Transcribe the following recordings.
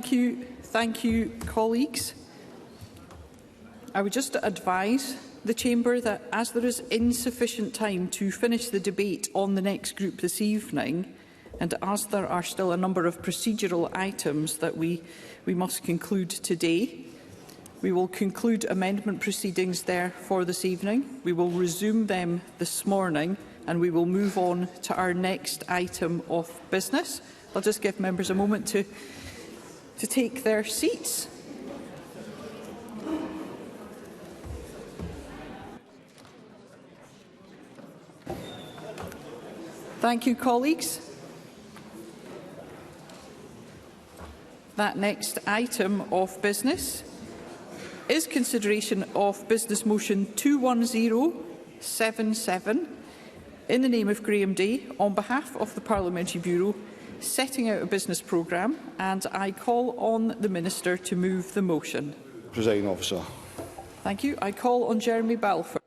Thank you, colleagues. I would just advise the Chamber that, as there is insufficient time to finish the debate on the next group this evening, and as there are still a number of procedural items that we must conclude today, we will conclude amendment proceedings there for this evening. We will resume them this morning, and we will move on to our next item of business. I'll just give members a moment to take their seats. Thank you, colleagues. That next item of business is consideration of Business Motion 21077 in the name of Graham Day on behalf of the Parliamentary Bureau setting out a business programme, and I call on the Minister to move the motion. Presiding Officer. Thank you. I call on Jeremy Balfour.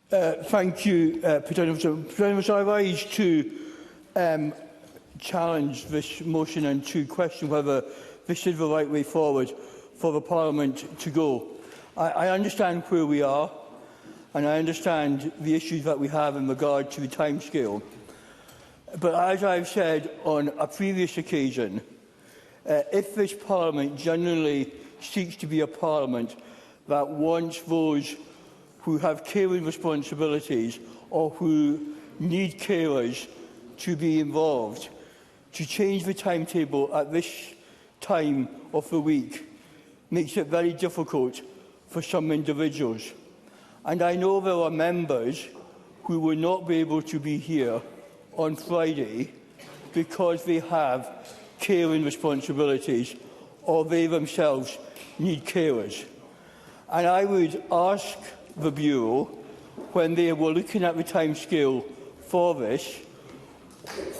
Thank you, Presiding Officer. Presiding Officer, I rise to challenge this motion and to question whether this is the right way forward for the Parliament to go. I understand where we are, and I understand the issues that we have in regard to the timescale. But as I've said on a previous occasion, if this Parliament genuinely seeks to be a Parliament that wants those who have caring responsibilities or who need carers to be involved, to change the timetable at this time of the week makes it very difficult for some individuals. And I know there are members who will not be able to be here on Friday because they have caring responsibilities or they themselves need carers. And I would ask the Bureau, when they were looking at the timescale for this,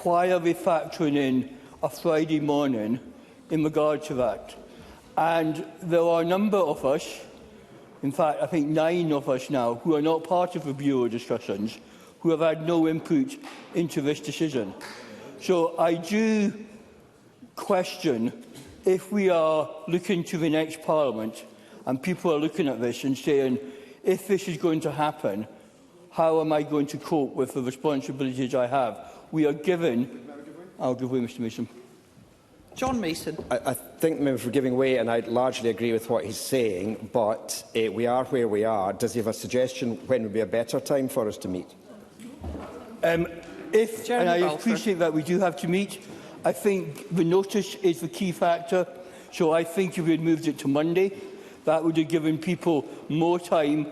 why are they factoring in a Friday morning in regard to that? And there are a number of us, in fact I think 9 of us now, who are not part of the Bureau discussions, who have had no input into this decision. So I do question, if we are looking to the next Parliament and people are looking at this and saying, if this is going to happen, how am I going to cope with the responsibilities I have? We are given... I'll give way, Mr Mason. John Mason. I think the member for giving way, and I largely agree with what he's saying, but we are where we are. Does he have a suggestion when would be a better time for us to meet? And I appreciate that we do have to meet. I think the notice is the key factor. So I think if we had moved it to Monday, that would have given people more time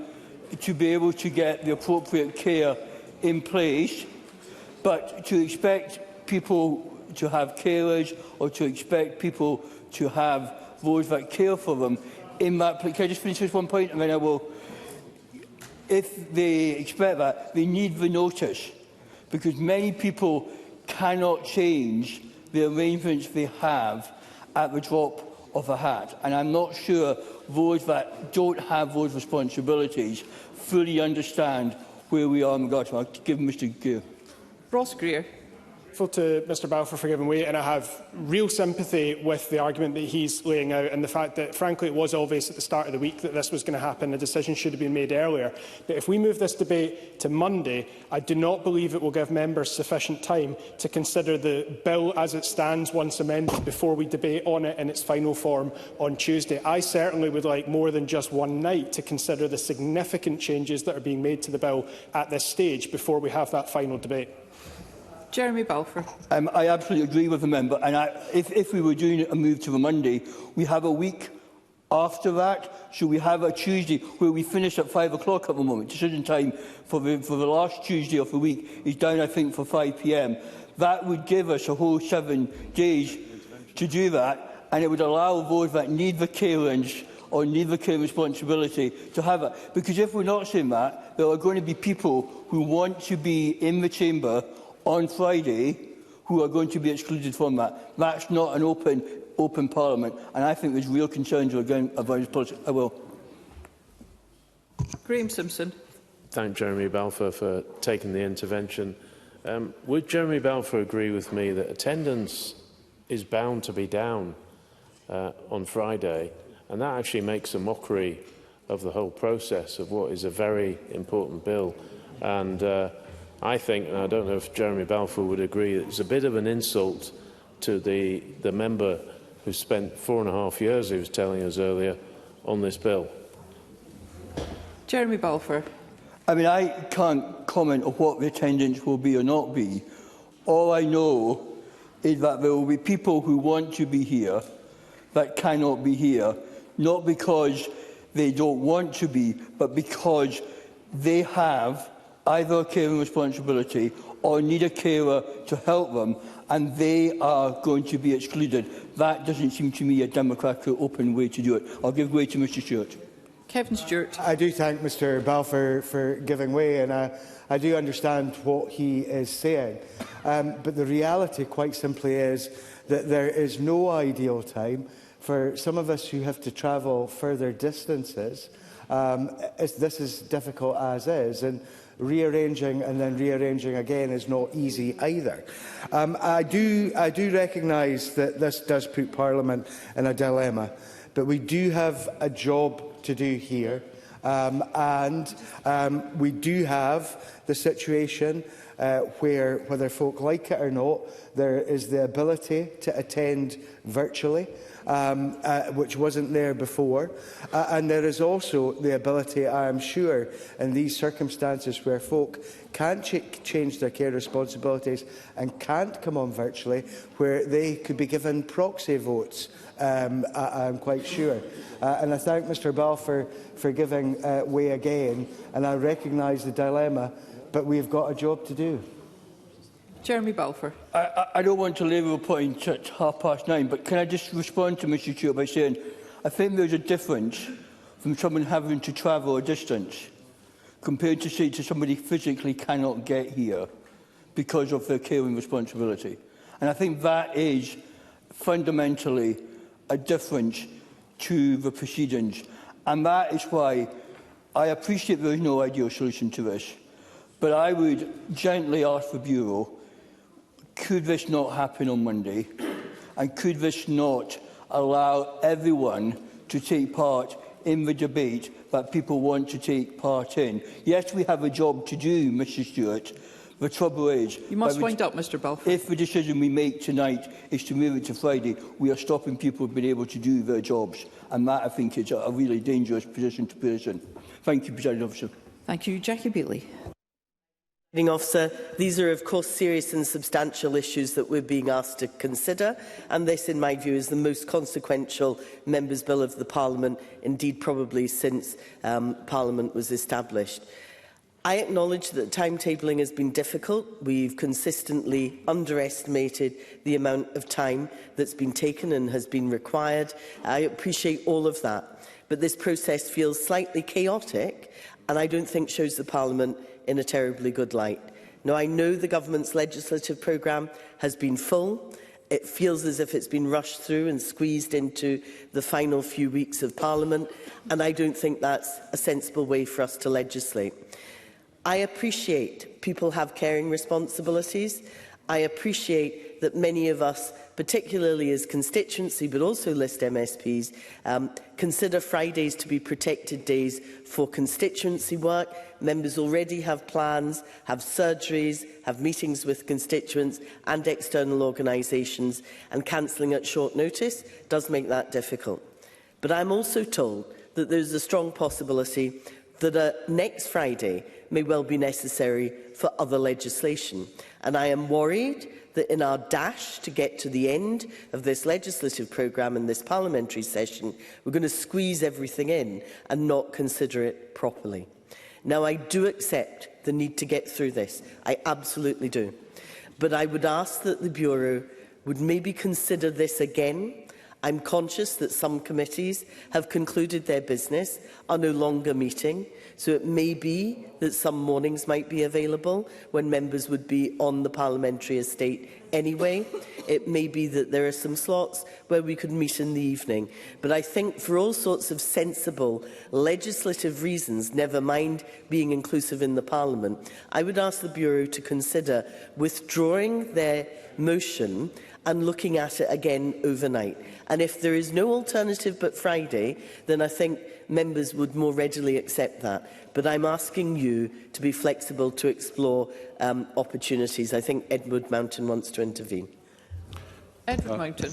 to be able to get the appropriate care in place. But to expect people to have carers or to expect people to have those that care for them in that... Can I just finish this one point and then I will... If they expect that, they need the notice, because many people cannot change the arrangements they have at the drop of a hat. And I'm not sure those that don't have those responsibilities fully understand where we are in regard to. I'll give Mr Greer. Ross Greer. To Mr Balfour for giving way, and I have real sympathy with the argument that he's laying out and the fact that, frankly, it was obvious at the start of the week that this was going to happen. A decision should have been made earlier. But if we move this debate to Monday, I do not believe it will give members sufficient time to consider the bill as it stands once amended before we debate on it in its final form on Tuesday. I certainly would like more than just one night to consider the significant changes that are being made to the bill at this stage before we have that final debate. Jeremy Balfour. I absolutely agree with the member. And if we were doing a move to the Monday, we have a week after that. So we have a Tuesday where we finish at 5 o'clock at the moment. Decision time for the last Tuesday of the week is down, I think, for 5 p.m. That would give us a whole 7 days to do that, and it would allow those that need the carers or need the care responsibility to have it. Because if we're not saying that, there are going to be people who want to be in the chamber on Friday who are going to be excluded from that. That's not an open Parliament, and I think there's real concerns about his policy. I will. Graham Simpson. Thank Jeremy Balfour for taking the intervention. Would Jeremy Balfour agree with me that attendance is bound to be down on Friday, and that actually makes a mockery of the whole process of what is a very important bill. And I think, and I don't know if Jeremy Balfour would agree, it's a bit of an insult to the member who spent 4.5 years, he was telling us earlier, on this bill. Jeremy Balfour. I mean, I can't comment on what the attendance will be or not be. All I know is that there will be people who want to be here that cannot be here, not because they don't want to be, but because they have either a caring responsibility or need a carer to help them, and they are going to be excluded. That doesn't seem to me a democratic, open way to do it. I'll give way to Mr Stewart. Kevin Stewart. I do thank Mr Balfour for giving way, and I do understand what he is saying. But the reality, quite simply, is that there is no ideal time for some of us who have to travel further distances. This is difficult as is, and rearranging and then rearranging again is not easy either. I do recognise that this does put Parliament in a dilemma, but we do have a job to do here, and we do have the situation where, whether folk like it or not, there is the ability to attend virtually, which wasn't there before. And there is also the ability, I am sure, in these circumstances where folk can't change their care responsibilities and can't come on virtually, where they could be given proxy votes, I'm quite sure. And I thank Mr Balfour for giving way again, and I recognise the dilemma, but we've got a job to do. Jeremy Balfour. I don't want to labour a point at 9:30, but can I just respond to Mr Stewart by saying I think there's a difference from someone having to travel a distance compared to, say, to somebody physically cannot get here because of their caring responsibility. And I think that is fundamentally a difference to the proceedings. And that is why I appreciate there is no ideal solution to this. But I would gently ask the Bureau, could this not happen on Monday? And could this not allow everyone to take part in the debate that people want to take part in? Yes, we have a job to do, Mr Stewart. The trouble is... You must wind up, Mr Balfour. If the decision we make tonight is to move it to Friday, we are stopping people being able to do their jobs. And that, I think, is a really dangerous position to put us in. Thank you, Presiding Officer. Thank you. Jackie Bailey. Officer, these are of course serious and substantial issues that we're being asked to consider, and this in my view is the most consequential Members' Bill of the Parliament, indeed probably since Parliament was established. I acknowledge that timetabling has been difficult. We've consistently underestimated the amount of time that's been taken and has been required. I appreciate all of that, but this process feels slightly chaotic and I don't think shows the Parliament in a terribly good light. Now, I know the government's legislative programme has been full. It feels as if it's been rushed through and squeezed into the final few weeks of Parliament, and I don't think that's a sensible way for us to legislate. I appreciate people have caring responsibilities. I appreciate that many of us, particularly as constituency but also list MSPs, consider Fridays to be protected days for constituency work. Members already have plans, have surgeries, have meetings with constituents and external organisations, and cancelling at short notice does make that difficult. But I'm also told that there is a strong possibility that next Friday may well be necessary for other legislation. And I am worried that in our dash to get to the end of this legislative programme in this parliamentary session, we're going to squeeze everything in and not consider it properly. Now, I do accept the need to get through this. I absolutely do. But I would ask that the Bureau would maybe consider this again. I'm conscious that some committees have concluded their business, are no longer meeting, so it may be that some mornings might be available when members would be on the parliamentary estate anyway. It may be that there are some slots where we could meet in the evening. But I think for all sorts of sensible legislative reasons, never mind being inclusive in the Parliament, I would ask the Bureau to consider withdrawing their motion and looking at it again overnight. And if there is no alternative but Friday, then I think members would more readily accept that. But I'm asking you to be flexible to explore opportunities. I think Edward Mountain wants to intervene. Edward Mountain.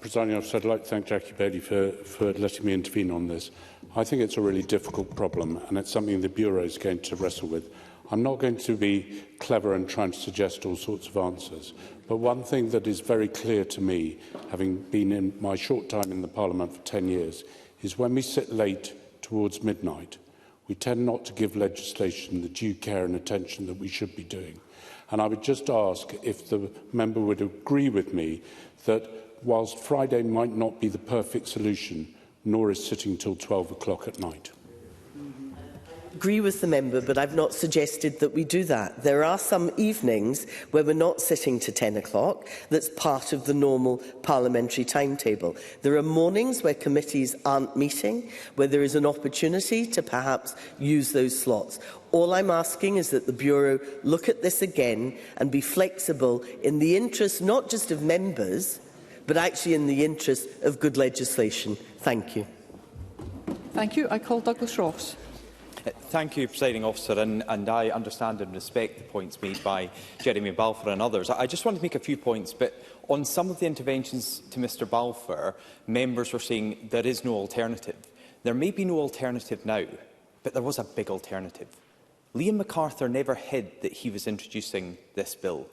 Presiding Officer, I'd like to thank Jackie Bailey for letting me intervene on this. I think it's a really difficult problem, and it's something the Bureau is going to wrestle with. I'm not going to be clever and trying to suggest all sorts of answers, but one thing that is very clear to me, having been in my short time in the Parliament for 10 years, is when we sit late towards midnight, we tend not to give legislation the due care and attention that we should be doing. And I would just ask if the member would agree with me that whilst Friday might not be the perfect solution, nor is sitting till 12 o'clock at night. Agree with the member, but I've not suggested that we do that. There are some evenings where we're not sitting to 10 o'clock. That's part of the normal parliamentary timetable. There are mornings where committees aren't meeting, where there is an opportunity to perhaps use those slots. All I'm asking is that the Bureau look at this again and be flexible in the interest not just of members, but actually in the interest of good legislation. Thank you. Thank you. I call Douglas Ross. Thank you, Presiding Officer, and I understand and respect the points made by Jeremy Balfour and others. I just want to make a few points, but on some of the interventions to Mr Balfour, members were saying there is no alternative. There may be no alternative now, but there was a big alternative. Liam MacArthur never hid that he was introducing this bill.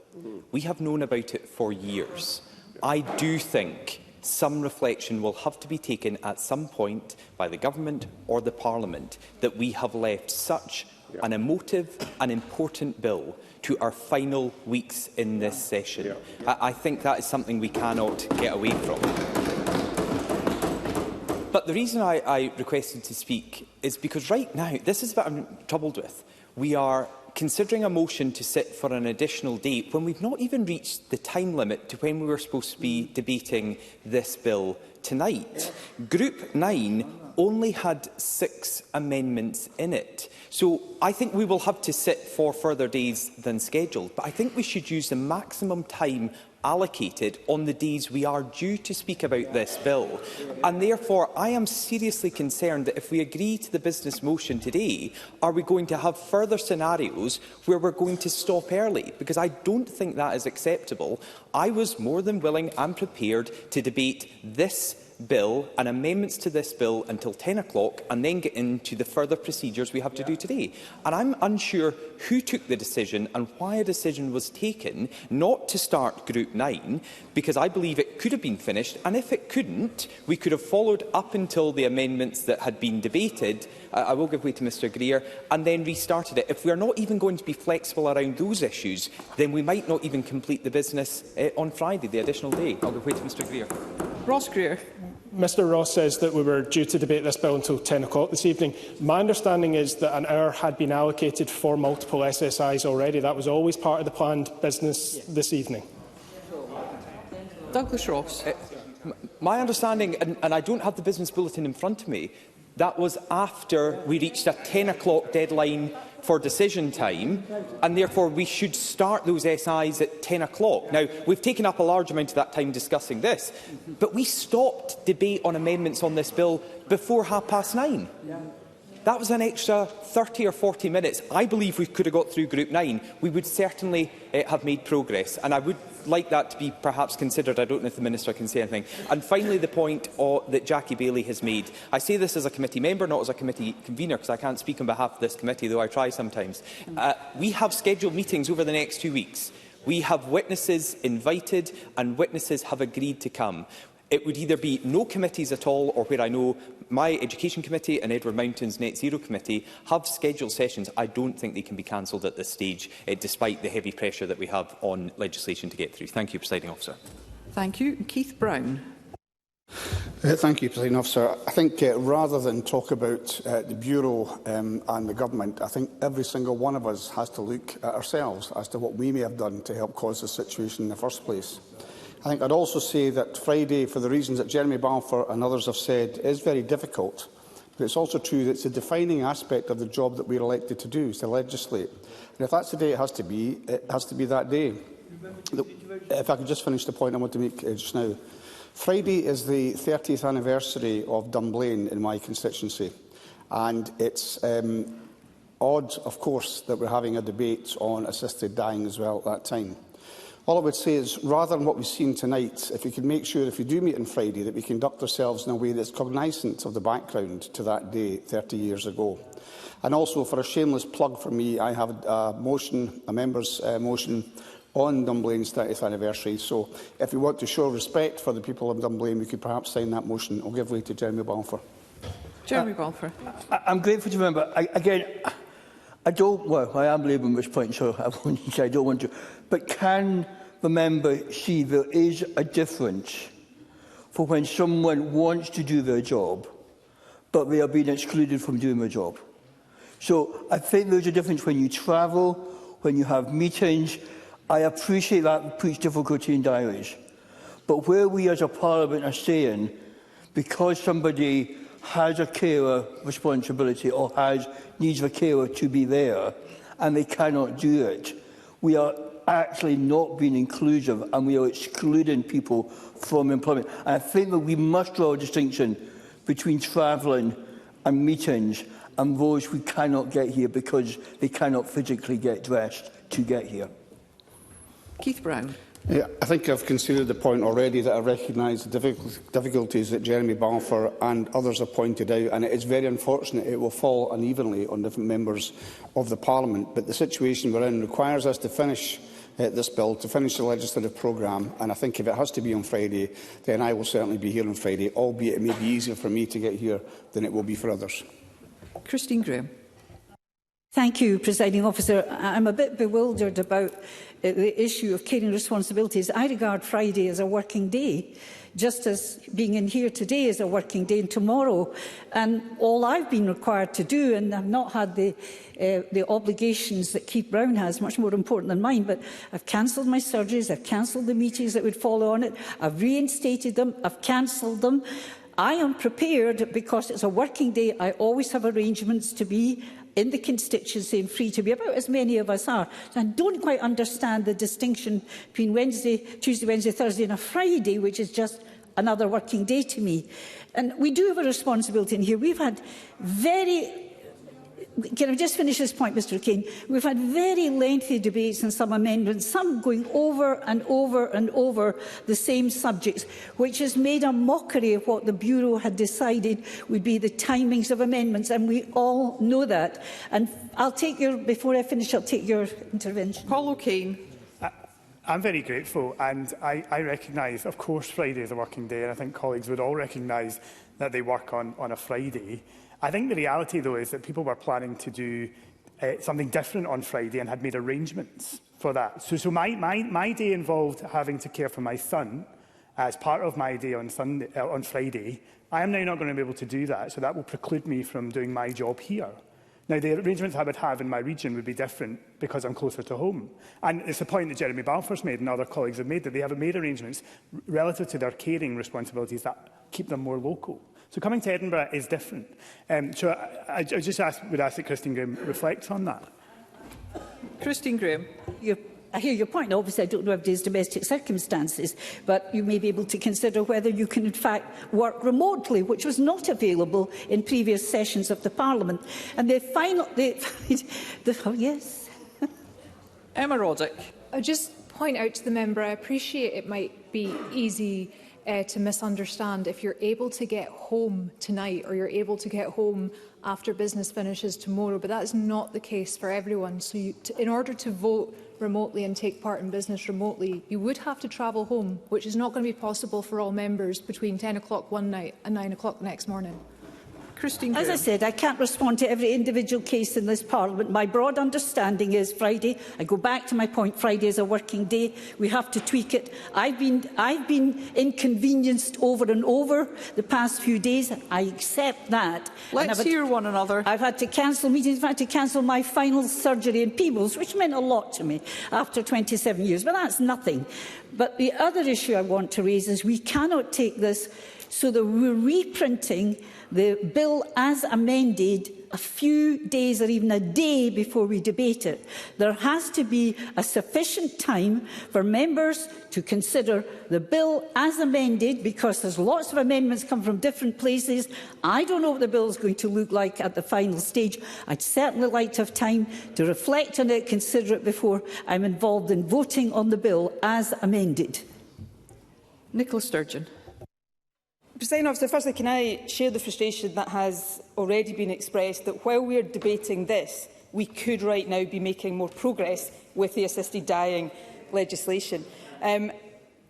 We have known about it for years. I do think some reflection will have to be taken at some point by the Government or the Parliament that we have left such an emotive and important bill to our final weeks in this session. I think that is something we cannot get away from. But the reason I requested to speak is because right now, this is what I'm troubled with. We are considering a motion to sit for an additional date when we've not even reached the time limit to when we were supposed to be debating this bill tonight. Group 9 only had 6 amendments in it. So I think we will have to sit for further days than scheduled. But I think we should use the maximum time allocated on the days we are due to speak about this bill. And therefore, I am seriously concerned that if we agree to the business motion today, are we going to have further scenarios where we're going to stop early? Because I don't think that is acceptable. I was more than willing and prepared to debate this bill and amendments to this bill until 10 o'clock and then get into the further procedures we have to do today. And I'm unsure who took the decision and why a decision was taken not to start Group 9, because I believe it could have been finished, and if it couldn't, we could have followed up until the amendments that had been debated. I will give way to Mr Greer, and then restarted it. If we are not even going to be flexible around those issues, then we might not even complete the business on Friday, the additional day. I'll give way to Mr Greer. Ross Greer. Mr Ross says that we were due to debate this bill until 10 o'clock this evening. My understanding is that an hour had been allocated for multiple SSIs already. That was always part of the planned business this evening. Douglas Ross. My understanding, and I don't have the business bulletin in front of me, that was after we reached a 10 o'clock deadline for decision time, and therefore we should start those SIs at 10 o'clock. Now, we've taken up a large amount of that time discussing this, but we stopped debate on amendments on this bill before 9:30. That was an extra 30 or 40 minutes. I believe we could have got through Group 9. We would certainly have made progress, and I would like that to be perhaps considered. I don't know if the Minister can say anything. And finally, the point that Jackie Bailey has made. I say this as a committee member, not as a committee convener, because I can't speak on behalf of this committee, though I try sometimes. We have scheduled meetings over the next 2 weeks. We have witnesses invited, and witnesses have agreed to come. It would either be no committees at all, or where I know my Education Committee and Edward Mountain's Net Zero Committee have scheduled sessions. I don't think they can be cancelled at this stage, despite the heavy pressure that we have on legislation to get through. Thank you, Presiding Officer. Thank you. Keith Brown. Thank you, Presiding Officer. I think rather than talk about the Bureau and the Government, I think every single one of us has to look at ourselves as to what we may have done to help cause the situation in the first place. I think I'd also say that Friday, for the reasons that Jeremy Balfour and others have said, is very difficult. But it's also true that it's a defining aspect of the job that we're elected to do, is to legislate. And if that's the day it has to be that day. If I could just finish the point I want to make just now. Friday is the 30th anniversary of Dunblane in my constituency, and it's odd, of course, that we're having a debate on assisted dying as well at that time. All I would say is, rather than what we've seen tonight, if we could make sure, if we do meet on Friday, that we conduct ourselves in a way that's cognisant of the background to that day 30 years ago. And also, for a shameless plug for me, I have a motion, a member's motion on Dunblane's 30th anniversary. So if we want to show respect for the people of Dunblane, we could perhaps sign that motion. I'll give way to Jeremy Balfour. Jeremy Balfour. I'm grateful to remember. Again, I don't, well, I am labouring this point, so I don't want to. But can the member see there is a difference for when someone wants to do their job, but they are being excluded from doing their job? So I think there's a difference when you travel, when you have meetings. I appreciate that puts difficulty in diaries. But where we as a Parliament are saying, because somebody has a carer responsibility or needs a carer to be there and they cannot do it, we are actually not being inclusive and we are excluding people from employment. And I think that we must draw a distinction between travelling and meetings and those who cannot get here because they cannot physically get dressed to get here. Keith Brown. Yeah, I think I've considered the point already that I recognise the difficulties that Jeremy Balfour and others have pointed out, and it is very unfortunate it will fall unevenly on different members of the Parliament. But the situation we're in requires us to finish this bill, to finish the legislative programme, and I think if it has to be on Friday, then I will certainly be here on Friday, albeit it may be easier for me to get here than it will be for others. Christine Graham. Thank you, Presiding Officer. I'm a bit bewildered about the issue of caring responsibilities. I regard Friday as a working day, just as being in here today is a working day and tomorrow. And all I've been required to do, and I've not had the obligations that Keith Brown has, much more important than mine, but I've cancelled my surgeries, I've cancelled the meetings that would follow on it, I've reinstated them, I've cancelled them. I am prepared, because it's a working day, I always have arrangements to be in the constituency and free to be, about as many of us are. So I don't quite understand the distinction between Tuesday, Wednesday, Thursday and a Friday, which is just another working day to me. And we do have a responsibility in here. We've had can I just finish this point, Mr Kane? We've had very lengthy debates on some amendments, some going over and over and over the same subjects, which has made a mockery of what the Bureau had decided would be the timings of amendments, and we all know that. And before I finish, I'll take your intervention. Paul O'Kane. I'm very grateful, and I recognise, of course, Friday is a working day, and I think colleagues would all recognise that they work on a Friday. I think the reality, though, is that people were planning to do something different on Friday and had made arrangements for that. So my day involved having to care for my son as part of my day on Friday. I am now not going to be able to do that, so that will preclude me from doing my job here. Now, the arrangements I would have in my region would be different because I'm closer to home. And it's a point that Jeremy Balfour's made and other colleagues have made, that they have made arrangements relative to their caring responsibilities that keep them more local. So coming to Edinburgh is different. So I just would ask that Christine Graham reflects on that. Christine Graham. I hear your point. Obviously, I don't know everybody's domestic circumstances, but you may be able to consider whether you can, in fact, work remotely, which was not available in previous sessions of the Parliament. And yes. Emma Roddick. I'll just point out to the member, I appreciate it might be easy to misunderstand if you're able to get home tonight or you're able to get home after business finishes tomorrow, but that is not the case for everyone. So in order to vote remotely and take part in business remotely, you would have to travel home, which is not going to be possible for all members between 10 o'clock one night and 9 o'clock the next morning. Christine As I said, I can't respond to every individual case in this Parliament. My broad understanding is Friday. I go back to my point, Friday is a working day. We have to tweak it. I've been inconvenienced over and over the past few days. I accept that. Let's hear one another. I've had to cancel meetings. I've had to cancel my final surgery in Peebles, which meant a lot to me after 27 years. But that's nothing. But the other issue I want to raise is we cannot take this so that we're reprinting the bill as amended a few days or even a day before we debate it. There has to be a sufficient time for members to consider the bill as amended, because there's lots of amendments come from different places. I don't know what the bill is going to look like at the final stage. I'd certainly like to have time to reflect on it, consider it before I'm involved in voting on the bill as amended. Nicola Sturgeon. Presiding Officer, firstly, can I share the frustration that has already been expressed that while we are debating this, we could right now be making more progress with the assisted dying legislation.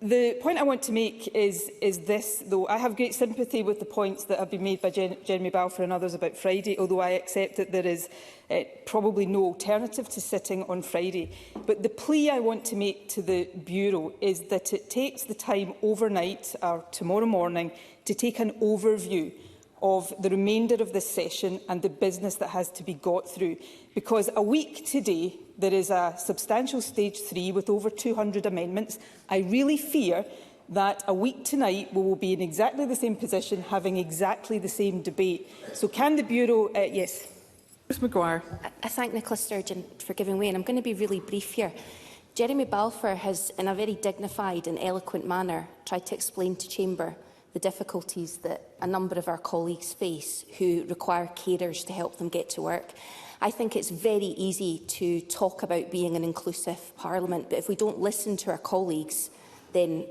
The point I want to make is this, though. I have great sympathy with the points that have been made by Jeremy Balfour and others about Friday, although I accept that there is probably no alternative to sitting on Friday. But the plea I want to make to the Bureau is that it takes the time overnight or tomorrow morning to take an overview of the remainder of this session and the business that has to be got through. Because a week today, there is a substantial stage 3 with over 200 amendments. I really fear that a week tonight we will be in exactly the same position, having exactly the same debate. So can the Bureau... yes. Ms Maguire. I thank Nicola Sturgeon for giving way, and I'm going to be really brief here. Jeremy Balfour has, in a very dignified and eloquent manner, tried to explain to Chamber the difficulties that a number of our colleagues face who require carers to help them get to work. I think it's very easy to talk about being an inclusive Parliament, but if we don't listen to our colleagues, then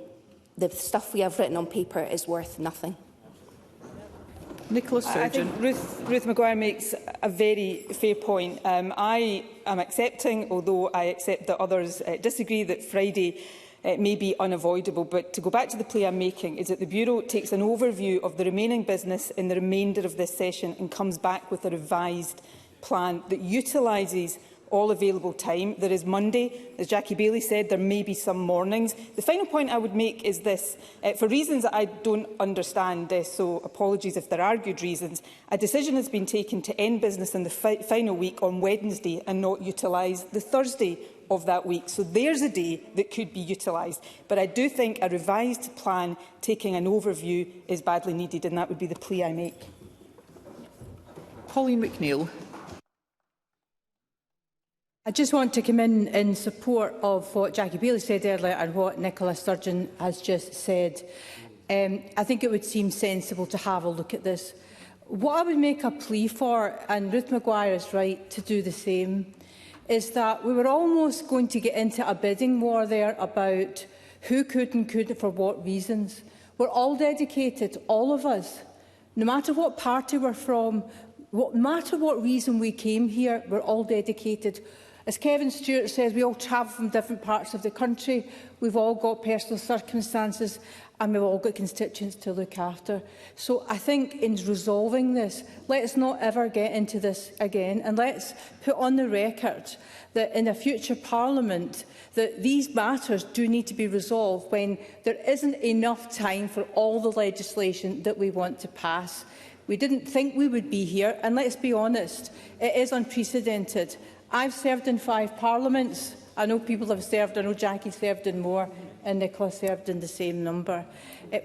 the stuff we have written on paper is worth nothing. Nicola Sturgeon. I think Ruth Maguire makes a very fair point. I am accepting, although I accept that others disagree, that Friday may be unavoidable. But to go back to the plea I'm making, is that the Bureau takes an overview of the remaining business in the remainder of this session and comes back with a revised plan that utilises all available time. There is Monday, as Jackie Baillie said, there may be some mornings. The final point I would make is this. For reasons that I don't understand, so apologies if there are good reasons, a decision has been taken to end business in the final week on Wednesday and not utilise the Thursday of that week. So there's a day that could be utilised. But I do think a revised plan taking an overview is badly needed, and that would be the plea I make. Pauline McNeill. I just want to come in support of what Jackie Baillie said earlier and what Nicola Sturgeon has just said. I think it would seem sensible to have a look at this. What I would make a plea for, and Ruth Maguire is right to do the same, is that we were almost going to get into a bidding war there about who could and couldn't for what reasons. We're all dedicated, all of us, no matter what party we're from, no matter what reason we came here, we're all dedicated. As Kevin Stewart says, we all travel from different parts of the country. We've all got personal circumstances and we've all got constituents to look after. So I think in resolving this, let's not ever get into this again, and let's put on the record that in a future Parliament that these matters do need to be resolved when there isn't enough time for all the legislation that we want to pass. We didn't think we would be here, and let's be honest, it is unprecedented. I've served in 5 parliaments. I know people have served, I know Jackie served in more, and Nicola served in the same number.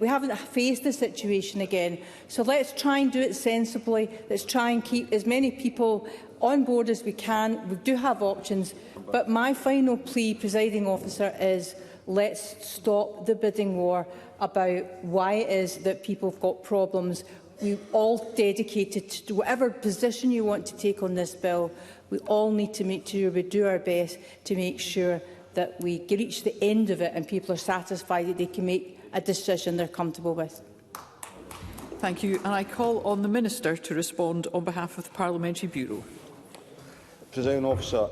We haven't faced the situation again, so let's try and do it sensibly. Let's try and keep as many people on board as we can. We do have options, but my final plea, Presiding Officer, is let's stop the bidding war about why it is that people have got problems. We're all dedicated to whatever position you want to take on this bill. We all need to make sure we do our best to make sure that we reach the end of it and people are satisfied that they can make a decision they're comfortable with. Thank you. And I call on the Minister to respond on behalf of the Parliamentary Bureau. Presiding Officer,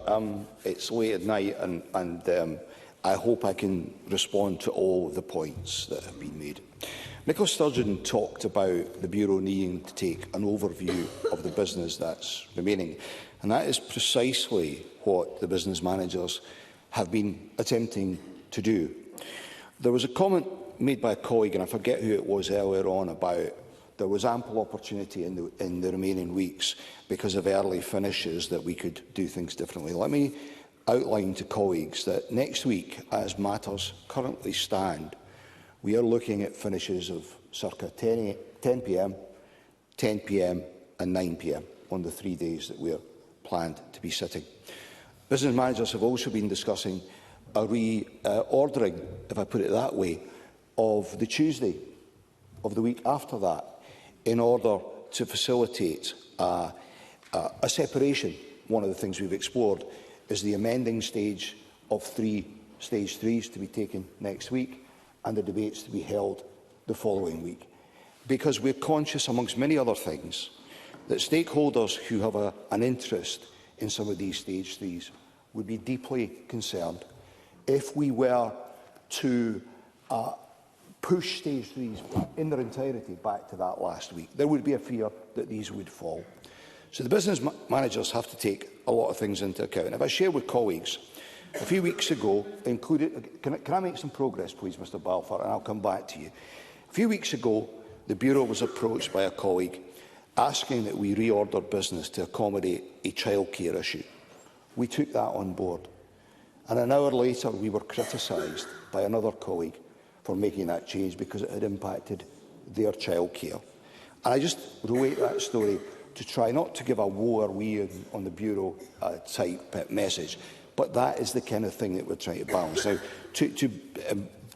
it's late at night and I hope I can respond to all the points that have been made. Nicola Sturgeon talked about the Bureau needing to take an overview of the business that's remaining, and that is precisely what the business managers have been attempting to do. There was a comment made by a colleague, and I forget who it was earlier on, about there was ample opportunity in the remaining weeks because of early finishes that we could do things differently. Let me outline to colleagues that next week, as matters currently stand, we are looking at finishes of circa 10 p.m, 10 p.m. and 9 p.m. on the 3 days that we are planned to be sitting. Business managers have also been discussing a reordering, if I put it that way, of the Tuesday of the week after that, in order to facilitate a separation. One of the things we've explored is the amending stage of stage 3s to be taken next week, and the debates to be held the following week. Because we're conscious, amongst many other things, that stakeholders who have an interest in some of these stage 3s would be deeply concerned if we were to push stage 3s in their entirety back to that last week. There would be a fear that these would fall. So the business managers have to take a lot of things into account. And if I share with colleagues, a few weeks ago, can I make some progress, please, Mr Balfour, and I'll come back to you. A few weeks ago, the Bureau was approached by a colleague asking that we reorder business to accommodate a childcare issue. We took that on board. And an hour later, we were criticised by another colleague for making that change because it had impacted their childcare. And I just relate that story to try not to give a woe or we on the Bureau type message, but that is the kind of thing that we're trying to balance. Now, to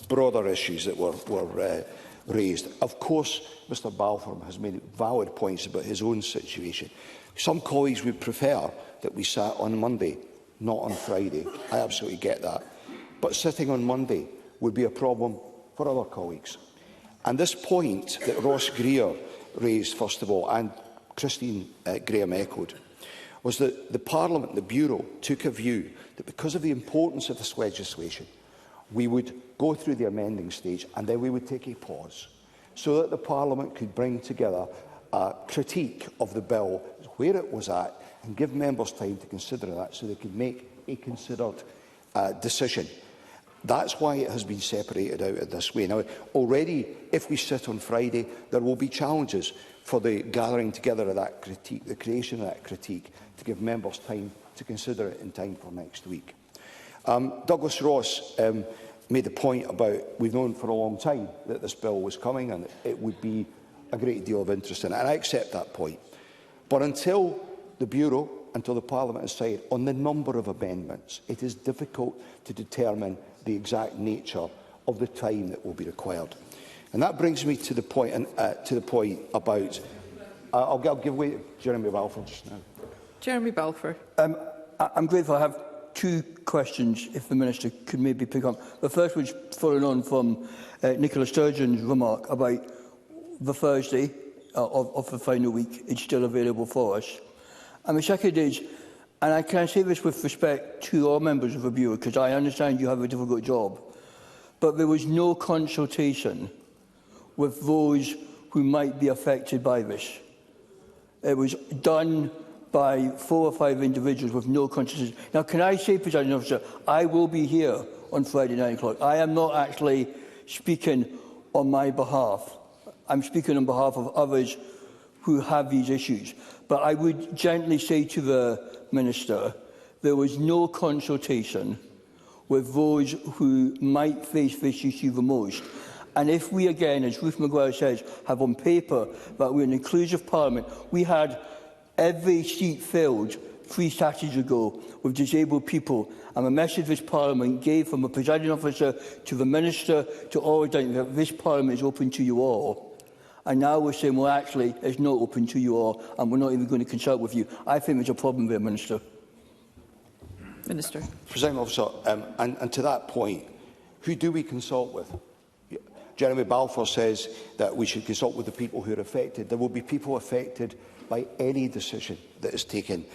broader issues that were raised. Of course, Mr Balfour has made valid points about his own situation. Some colleagues would prefer that we sat on Monday, not on Friday. I absolutely get that. But sitting on Monday would be a problem for other colleagues. And this point that Ross Greer raised, first of all, and Christine Graham echoed, was that the Parliament, the Bureau, took a view that because of the importance of this legislation, we would go through the amending stage and then we would take a pause so that the Parliament could bring together a critique of the bill, where it was at, and give members time to consider that so they could make a considered decision. That's why it has been separated out in this way. Now, already, if we sit on Friday, there will be challenges for the gathering together of that critique, the creation of that critique, to give members time to consider it in time for next week. Douglas Ross made the point about we've known for a long time that this bill was coming and it would be a great deal of interest in it, and I accept that point. But until the Bureau, until the Parliament has decided on the number of amendments, it is difficult to determine the exact nature of the time that will be required. And that brings me to the point, about... I'll give way to Jeremy Balfour just now. Jeremy Balfour. I'm grateful. I have two questions, if the Minister could maybe pick up. The first was following on from Nicola Sturgeon's remark about the Thursday of the final week. It's still available for us. And the second is, and I can say this with respect to all members of the Bureau, because I understand you have a difficult job, but there was no consultation with those who might be affected by this. It was done by 4 or 5 individuals with no consultation. Now, can I say, Presiding Officer, I will be here on Friday 9 o'clock. I am not actually speaking on my behalf. I'm speaking on behalf of others who have these issues. But I would gently say to the Minister, there was no consultation with those who might face this issue the most. And if we again, as Ruth Maguire says, have on paper that we're an inclusive Parliament, we had every seat filled 3 Saturdays ago with disabled people, and the message this Parliament gave from the Presiding Officer to the Minister to all that this Parliament is open to you all. And now we're saying, well, actually, it's not open to you all, and we're not even going to consult with you. I think there's a problem there, Minister. Minister. Presiding Officer, and to that point, who do we consult with? Jeremy Balfour says that we should consult with the people who are affected. There will be people affected by any decision that is taken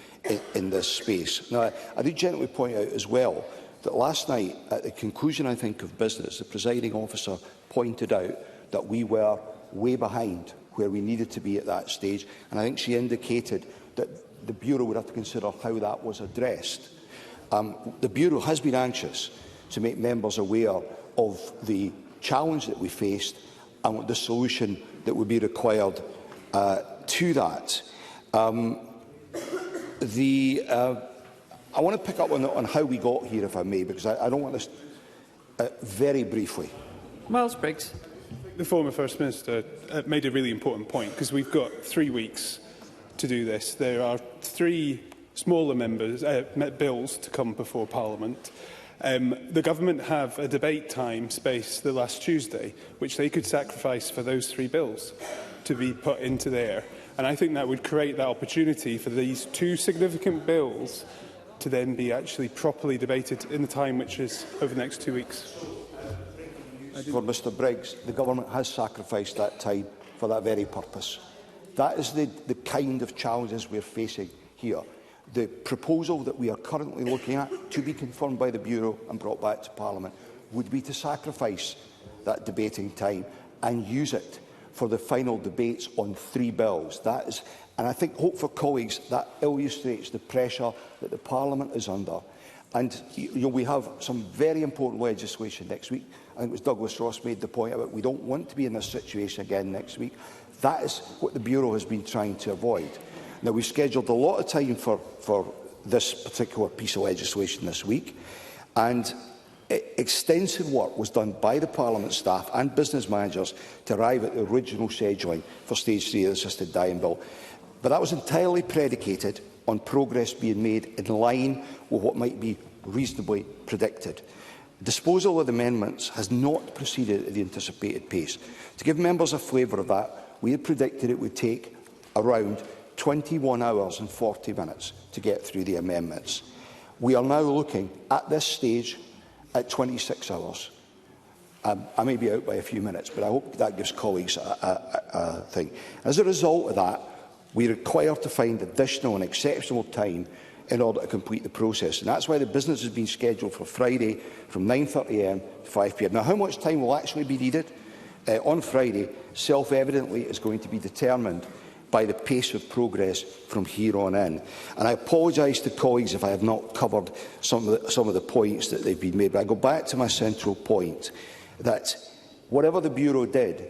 in this space. Now, I do gently point out as well that last night, at the conclusion, I think, of business, the Presiding Officer pointed out that we were way behind where we needed to be at that stage, and I think she indicated that the Bureau would have to consider how that was addressed. The Bureau has been anxious to make members aware of the challenge that we faced and the solution that would be required to that. I want to pick up on how we got here, if I may, because I don't want this very briefly. Miles Briggs. The former First Minister made a really important point, because we've got 3 weeks to do this. There are 3 smaller bills to come before Parliament. The Government have a debate time space the last Tuesday, which they could sacrifice for those 3 bills to be put into there. And I think that would create that opportunity for these 2 significant bills to then be actually properly debated in the time which is over the next 2 weeks. For Mr Briggs, the Government has sacrificed that time for that very purpose. That is the kind of challenges we are facing here. The proposal that we are currently looking at, to be confirmed by the Bureau and brought back to Parliament, would be to sacrifice that debating time and use it for the final debates on 3 bills. That is, and I hope for colleagues, that illustrates the pressure that the Parliament is under. And we have some very important legislation next week. I think it was Douglas Ross made the point about we don't want to be in this situation again next week. That is what the Bureau has been trying to avoid. Now, we've scheduled a lot of time for this particular piece of legislation this week, and extensive work was done by the Parliament staff and business managers to arrive at the original scheduling for Stage 3 of the Assisted Dying Bill. But that was entirely predicated on progress being made in line with what might be reasonably predicted. Disposal of the amendments has not proceeded at the anticipated pace. To give members a flavour of that, we had predicted it would take around 21 hours and 40 minutes to get through the amendments. We are now looking, at this stage, at 26 hours. I may be out by a few minutes, but I hope that gives colleagues a thing. As a result of that, we require to find additional and exceptional time in order to complete the process. And that's why the business has been scheduled for Friday from 9:30 a.m. to 5 p.m. Now, how much time will actually be needed on Friday, self-evidently, is going to be determined by the pace of progress from here on in. And I apologise to colleagues if I have not covered some of the points that they've been made. But I go back to my central point, that whatever the Bureau did,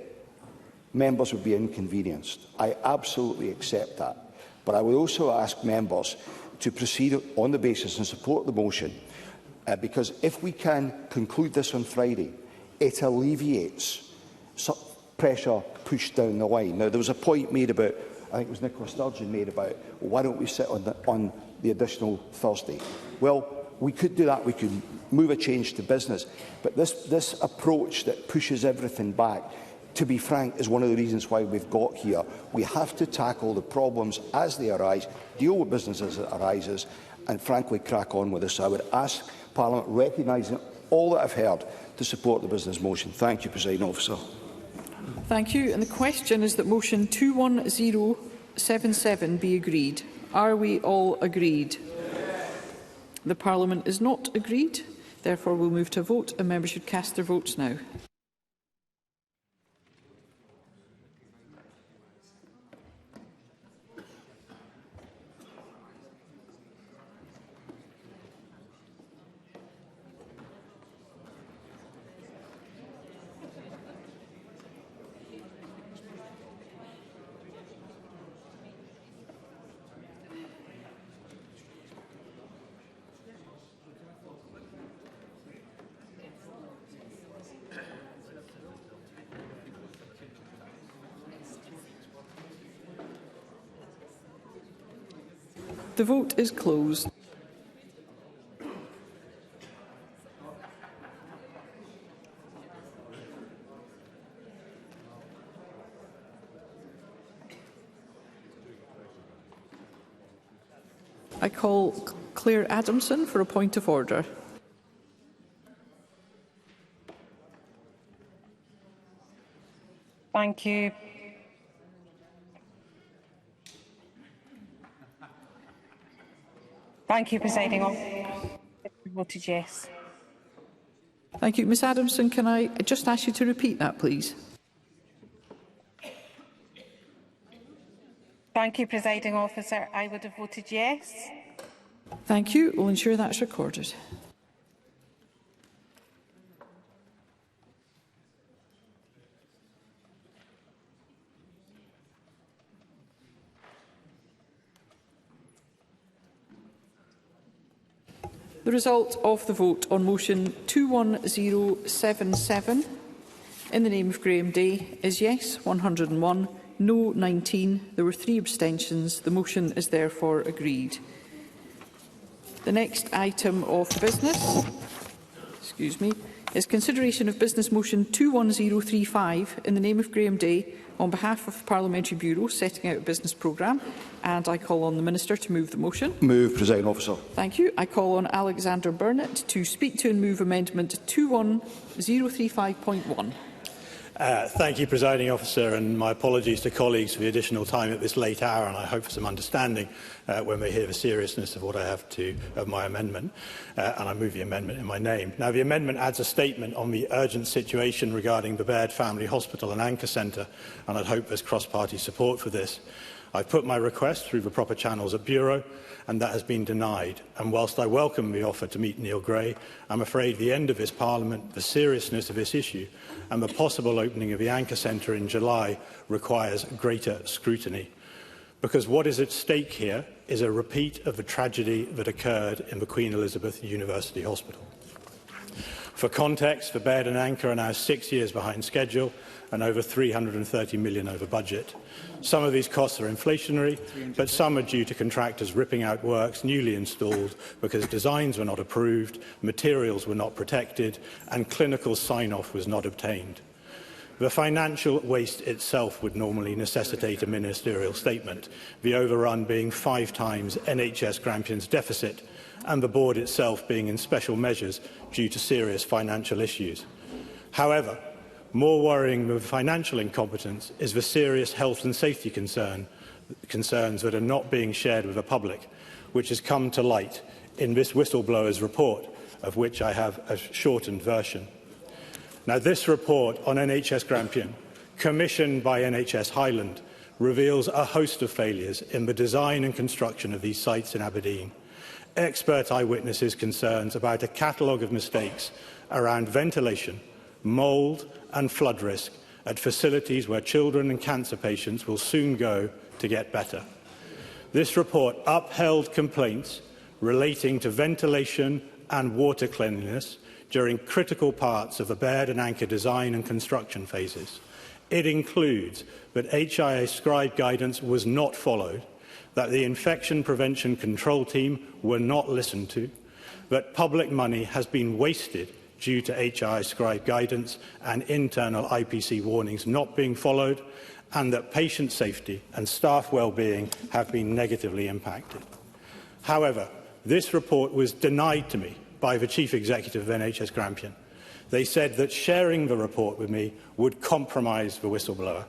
members would be inconvenienced. I absolutely accept that. But I would also ask members to proceed on the basis and support the motion, because if we can conclude this on Friday, it alleviates some pressure pushed down the line. Now, there was a point made about, I think it was Nicola Sturgeon made about, well, why don't we sit on the additional Thursday? Well, we could do that. We could move a change to business. But this approach that pushes everything back, to be frank, is one of the reasons why we've got here. We have to tackle the problems as they arise, deal with business as it arises, and frankly crack on with this. So I would ask Parliament, recognising all that I've heard, to support the business motion. Thank you, Presiding Officer. Thank you. And the question is that motion 21077 be agreed. Are we all agreed? The Parliament is not agreed. Therefore, we'll move to a vote, and members should cast their votes now. The vote is closed. I call Claire Adamson for a point of order. Thank you. Thank you, Presiding Officer. Voted yes. Thank you. Ms Adamson, can I just ask you to repeat that, please? Thank you, Presiding Officer. I would have voted yes. Thank you. We'll ensure that's recorded. The result of the vote on motion 21077 in the name of Graham Day is yes 101, no 19. There were 3 abstentions. The motion is therefore agreed. The next item of business, is consideration of business motion 21035 in the name of Graham Day on behalf of the Parliamentary Bureau setting out a business programme, and I call on the Minister to move the motion. Move, Presiding Officer. Thank you. I call on Alexander Burnett to speak to and move amendment 21035.1. Thank you, Presiding Officer, and my apologies to colleagues for the additional time at this late hour, and I hope for some understanding when we hear the seriousness of what I have to of my amendment, and I move the amendment in my name. Now, the amendment adds a statement on the urgent situation regarding the Baird Family Hospital and Anchor Centre, and I'd hope there's cross-party support for this. I've put my request through the proper channels at Bureau, and that has been denied. And whilst I welcome the offer to meet Neil Gray, I'm afraid the end of this Parliament, the seriousness of this issue, and the possible opening of the Anchor Centre in July requires greater scrutiny. Because what is at stake here is a repeat of the tragedy that occurred in the Queen Elizabeth University Hospital. For context, the Baird and Anchor are now 6 years behind schedule and over £330 million over budget. Some of these costs are inflationary, but some are due to contractors ripping out works newly installed because designs were not approved, materials were not protected, and clinical sign-off was not obtained. The financial waste itself would normally necessitate a ministerial statement, the overrun being 5 times NHS Grampion's deficit, and the board itself being in special measures due to serious financial issues. However, more worrying than financial incompetence is the serious health and safety concerns that are not being shared with the public, which has come to light in this whistleblower's report, of which I have a shortened version. Now, this report on NHS Grampian, commissioned by NHS Highland, reveals a host of failures in the design and construction of these sites in Aberdeen. Expert eyewitnesses' concerns about a catalogue of mistakes around ventilation, mould and flood risk at facilities where children and cancer patients will soon go to get better. This report upheld complaints relating to ventilation and water cleanliness during critical parts of the Baird and Anchor design and construction phases. It includes that HIA scribe guidance was not followed, that the infection prevention control team were not listened to, that public money has been wasted due to HIA scribe guidance and internal IPC warnings not being followed, and that patient safety and staff well-being have been negatively impacted. However, this report was denied to me by the Chief Executive of NHS Grampian. They said that sharing the report with me would compromise the whistleblower,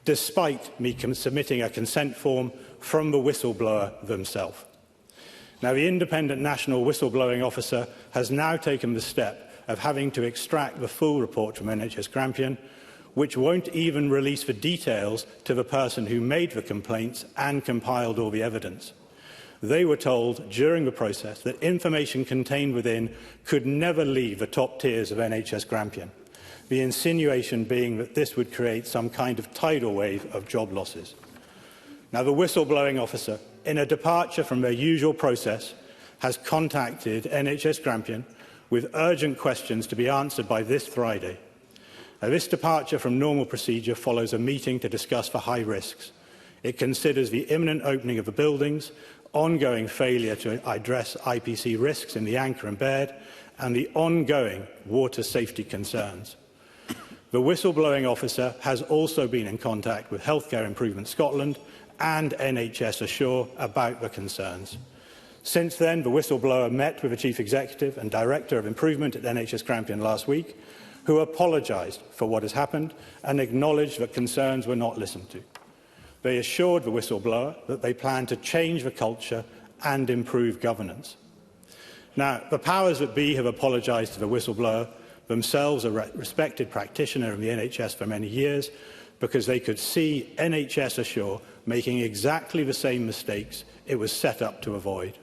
despite me submitting a consent form from the whistleblower themselves. Now, the independent national whistleblowing officer has now taken the step of having to extract the full report from NHS Grampian, which won't even release the details to the person who made the complaints and compiled all the evidence. They were told during the process that information contained within could never leave the top tiers of NHS Grampian, the insinuation being that this would create some kind of tidal wave of job losses. Now, the whistleblowing officer, in a departure from their usual process, has contacted NHS Grampian with urgent questions to be answered by this Friday. Now, this departure from normal procedure follows a meeting to discuss the high risks. It considers the imminent opening of the buildings, ongoing failure to address IPC risks in the Anchor and Baird, and the ongoing water safety concerns. The whistleblowing officer has also been in contact with Healthcare Improvement Scotland and NHS Assure about the concerns. Since then, the whistleblower met with the Chief Executive and Director of Improvement at NHS Grampian last week, who apologised for what has happened and acknowledged that concerns were not listened to. They assured the whistleblower that they plan to change the culture and improve governance. Now, the powers that be have apologised to the whistleblower, themselves a respected practitioner in the NHS for many years, because they could see NHS Assure making exactly the same mistakes it was set up to avoid.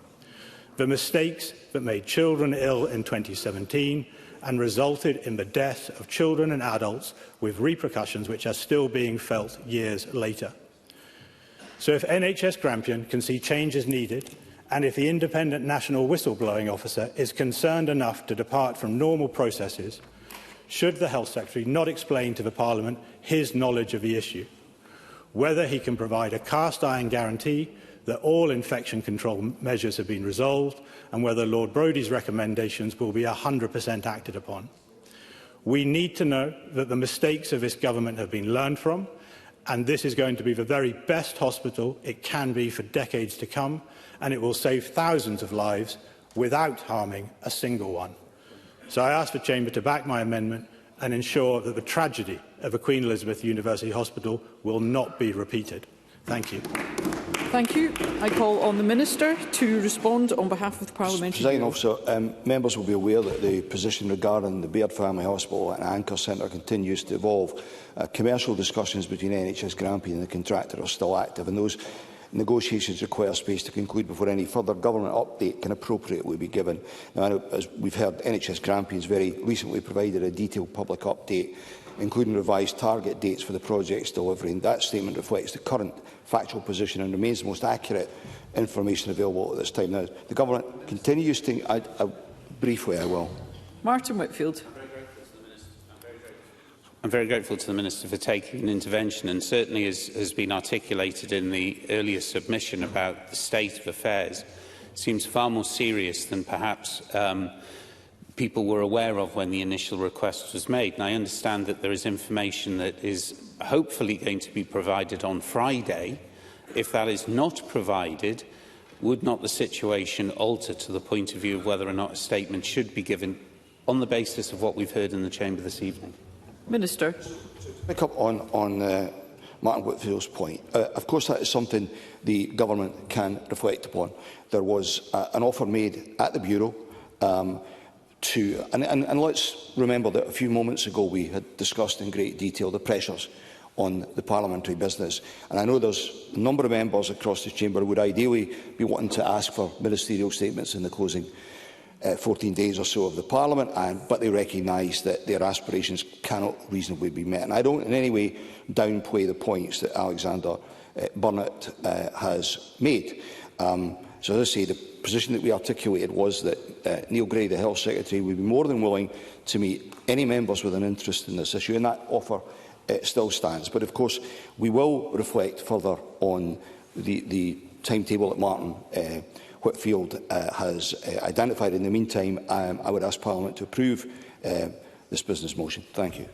The mistakes that made children ill in 2017 and resulted in the death of children and adults with repercussions which are still being felt years later. So if NHS Grampian can see changes needed, and if the independent national whistleblowing officer is concerned enough to depart from normal processes, should the Health Secretary not explain to the Parliament his knowledge of the issue, whether he can provide a cast-iron guarantee that all infection control measures have been resolved, and whether Lord Brodie's recommendations will be 100% acted upon. We need to know that the mistakes of this government have been learned from, and this is going to be the very best hospital it can be for decades to come, and it will save thousands of lives without harming a single one. So I ask the Chamber to back my amendment and ensure that the tragedy of the Queen Elizabeth University Hospital will not be repeated. Thank you. Thank you. I call on the Minister to respond on behalf of the Parliamentary. Presiding Officer, members will be aware that the position regarding the Baird Family Hospital and Anchor Centre continues to evolve. Commercial discussions between NHS Grampian and the contractor are still active, and those negotiations require space to conclude before any further government update can appropriately be given. Now, as we've heard, NHS Grampian has very recently provided a detailed public update, including revised target dates for the project's delivery, and that statement reflects the current factual position and remains the most accurate information available at this time. Now, the Government continues to... briefly, I will. Martin Whitfield. I'm very grateful to the Minister for taking an intervention, and certainly as has been articulated in the earlier submission about the state of affairs, seems far more serious than perhaps people were aware of when the initial request was made. And I understand that there is information that is hopefully going to be provided on Friday. If that is not provided, would not the situation alter to the point of view of whether or not a statement should be given on the basis of what we've heard in the Chamber this evening? Minister. To pick up on Martin Whitfield's point, of course that is something the Government can reflect upon. There was an offer made at the Bureau and let's remember that a few moments ago we had discussed in great detail the pressures on the parliamentary business, and I know there's a number of members across the chamber who would ideally be wanting to ask for ministerial statements in the closing 14 days or so of the Parliament, but they recognise that their aspirations cannot reasonably be met. And I don't in any way downplay the points that Alexander Burnett has made. So as I say, the position that we articulated was that Neil Gray, the Health Secretary, would be more than willing to meet any members with an interest in this issue, and that offer still stands. But of course, we will reflect further on the timetable that Martin Whitfield has identified. In the meantime, I would ask Parliament to approve this business motion. Thank you.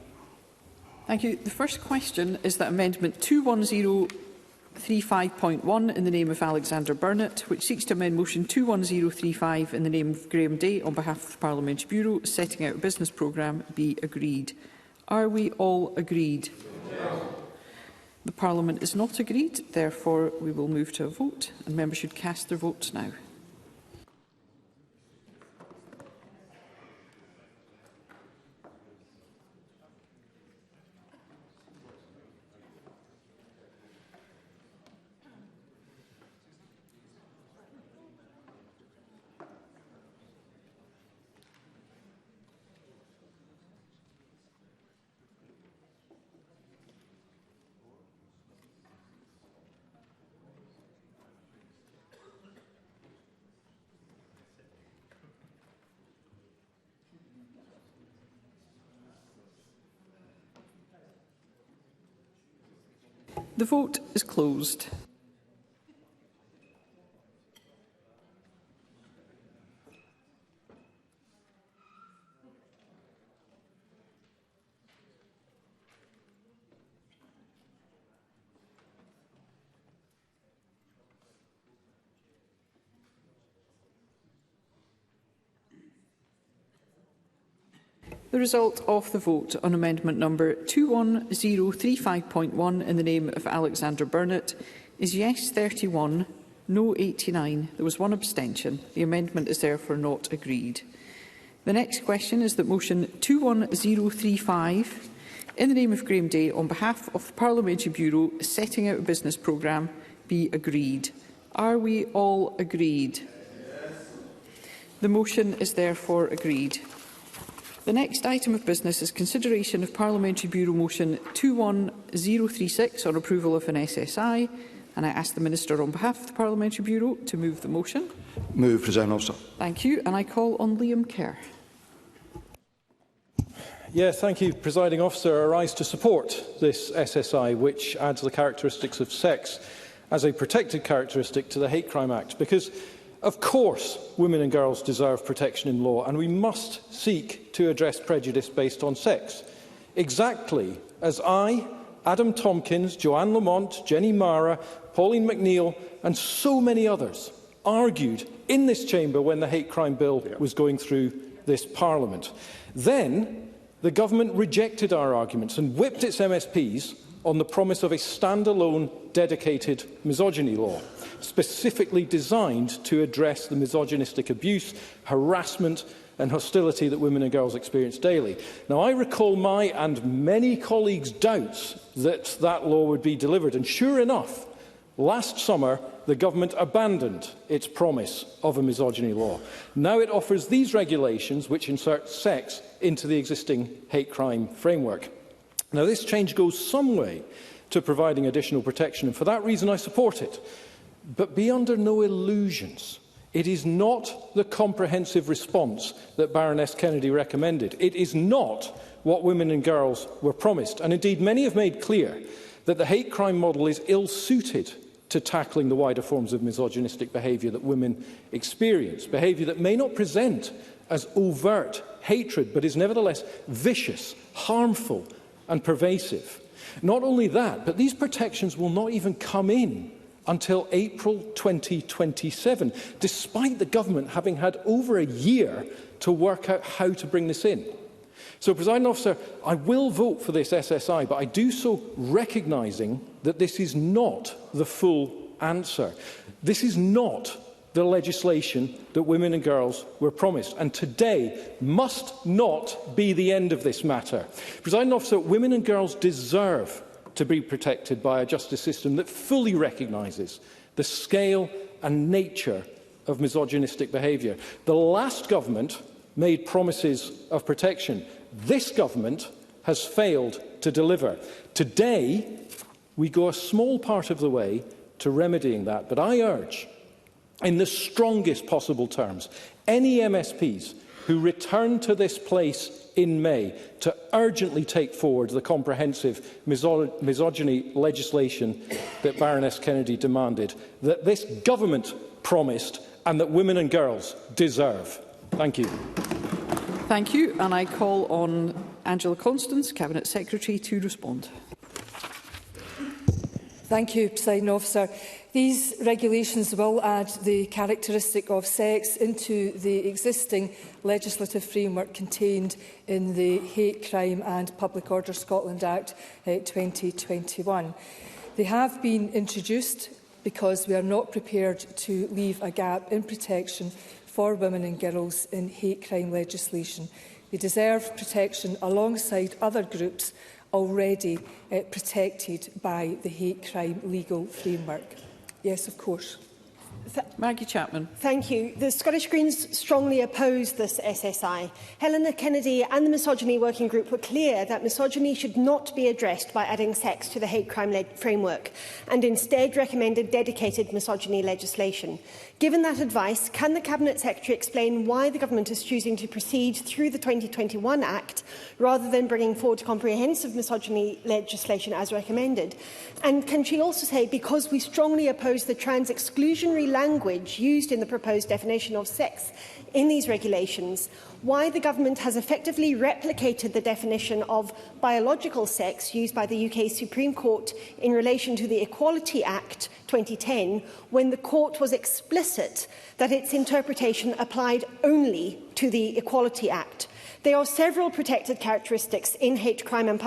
Thank you. The first question is that Amendment 21035.1 in the name of Alexander Burnett, which seeks to amend Motion 21035 in the name of Graham Day on behalf of the Parliamentary Bureau, setting out a business programme, be agreed. Are we all agreed? Yes. The Parliament is not agreed, therefore we will move to a vote, and members should cast their votes now. The vote is closed. The result of the vote on amendment number 21035.1 in the name of Alexander Burnett is yes 31, no 89. There was one abstention. The amendment is therefore not agreed. The next question is that motion 21035 in the name of Graham Day on behalf of the Parliamentary Bureau setting out a business programme be agreed. Are we all agreed? Yes. The motion is therefore agreed. The next item of business is consideration of Parliamentary Bureau Motion 21036 on approval of an SSI, and I ask the Minister on behalf of the Parliamentary Bureau to move the motion. Move, Presiding Officer. Thank you, and I call on Liam Kerr. Thank you, Presiding Officer. I rise to support this SSI, which adds the characteristics of sex as a protected characteristic to the Hate Crime Act, because, of course, women and girls deserve protection in law, and we must seek to address prejudice based on sex. Exactly as I, Adam Tompkins, Joanne Lamont, Jenny Mara, Pauline McNeill and so many others argued in this chamber when the Hate Crime Bill was going through this Parliament. Then the government rejected our arguments and whipped its MSPs on the promise of a standalone dedicated misogyny law, specifically designed to address the misogynistic abuse, harassment and hostility that women and girls experience daily. Now, I recall my and many colleagues' doubts that that law would be delivered, and sure enough, last summer the government abandoned its promise of a misogyny law. Now it offers these regulations which insert sex into the existing hate crime framework. Now, this change goes some way to providing additional protection, and for that reason I support it. But be under no illusions. It is not the comprehensive response that Baroness Kennedy recommended. It is not what women and girls were promised. And indeed, many have made clear that the hate crime model is ill-suited to tackling the wider forms of misogynistic behaviour that women experience, behaviour that may not present as overt hatred, but is nevertheless vicious, harmful and pervasive. Not only that, but these protections will not even come in until April 2027, despite the government having had over a year to work out how to bring this in. So, Presiding Officer, I will vote for this SSI, but I do so recognising that this is not the full answer. This is not the legislation that women and girls were promised, and today must not be the end of this matter. Presiding Officer, women and girls deserve to be protected by a justice system that fully recognises the scale and nature of misogynistic behaviour. The last government made promises of protection. This government has failed to deliver. Today, we go a small part of the way to remedying that, but I urge, in the strongest possible terms, any MSPs who return to this place in May to urgently take forward the comprehensive misogyny legislation that Baroness Kennedy demanded, that this government promised and that women and girls deserve. Thank you. Thank you. And I call on Angela Constance, Cabinet Secretary, to respond. Thank you, Presiding Officer. These regulations will add the characteristic of sex into the existing legislative framework contained in the Hate Crime and Public Order Scotland Act 2021. They have been introduced because we are not prepared to leave a gap in protection for women and girls in hate crime legislation. They deserve protection alongside other groups already protected by the hate crime legal framework. Yes, of course. Maggie Chapman. Thank you. The Scottish Greens strongly oppose this SSI. Helena Kennedy and the Misogyny Working Group were clear that misogyny should not be addressed by adding sex to the hate crime framework, and instead recommended dedicated misogyny legislation. Given that advice, can the Cabinet Secretary explain why the Government is choosing to proceed through the 2021 Act rather than bringing forward comprehensive misogyny legislation as recommended? And can she also say, because we strongly oppose the trans-exclusionary language used in the proposed definition of sex in these regulations, why the Government has effectively replicated the definition of biological sex used by the UK Supreme Court in relation to the Equality Act 2010, when the court was explicit that its interpretation applied only to the Equality Act. There are several protected characteristics in the Hate Crime and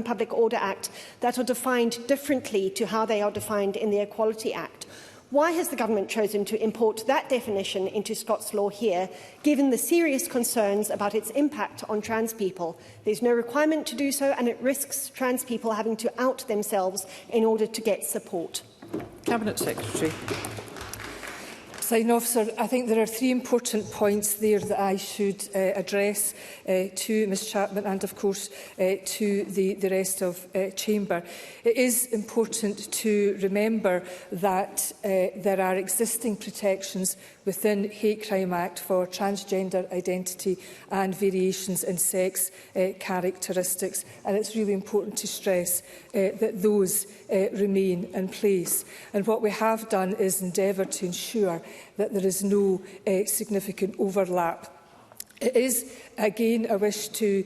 Public Order Act that are defined differently to how they are defined in the Equality Act. Why has the Government chosen to import that definition into Scots law here, given the serious concerns about its impact on trans people? There is no requirement to do so, and it risks trans people having to out themselves in order to get support. Cabinet Secretary. Presiding Officer, I think there are three important points there that I should address to Ms Chapman and, of course, to the rest of Chamber. It is important to remember that there are existing protections within Hate Crime Act for transgender identity and variations in sex characteristics, and it's really important to stress that those remain in place. And what we have done is endeavour to ensure that there is no significant overlap. It is, again, I wish to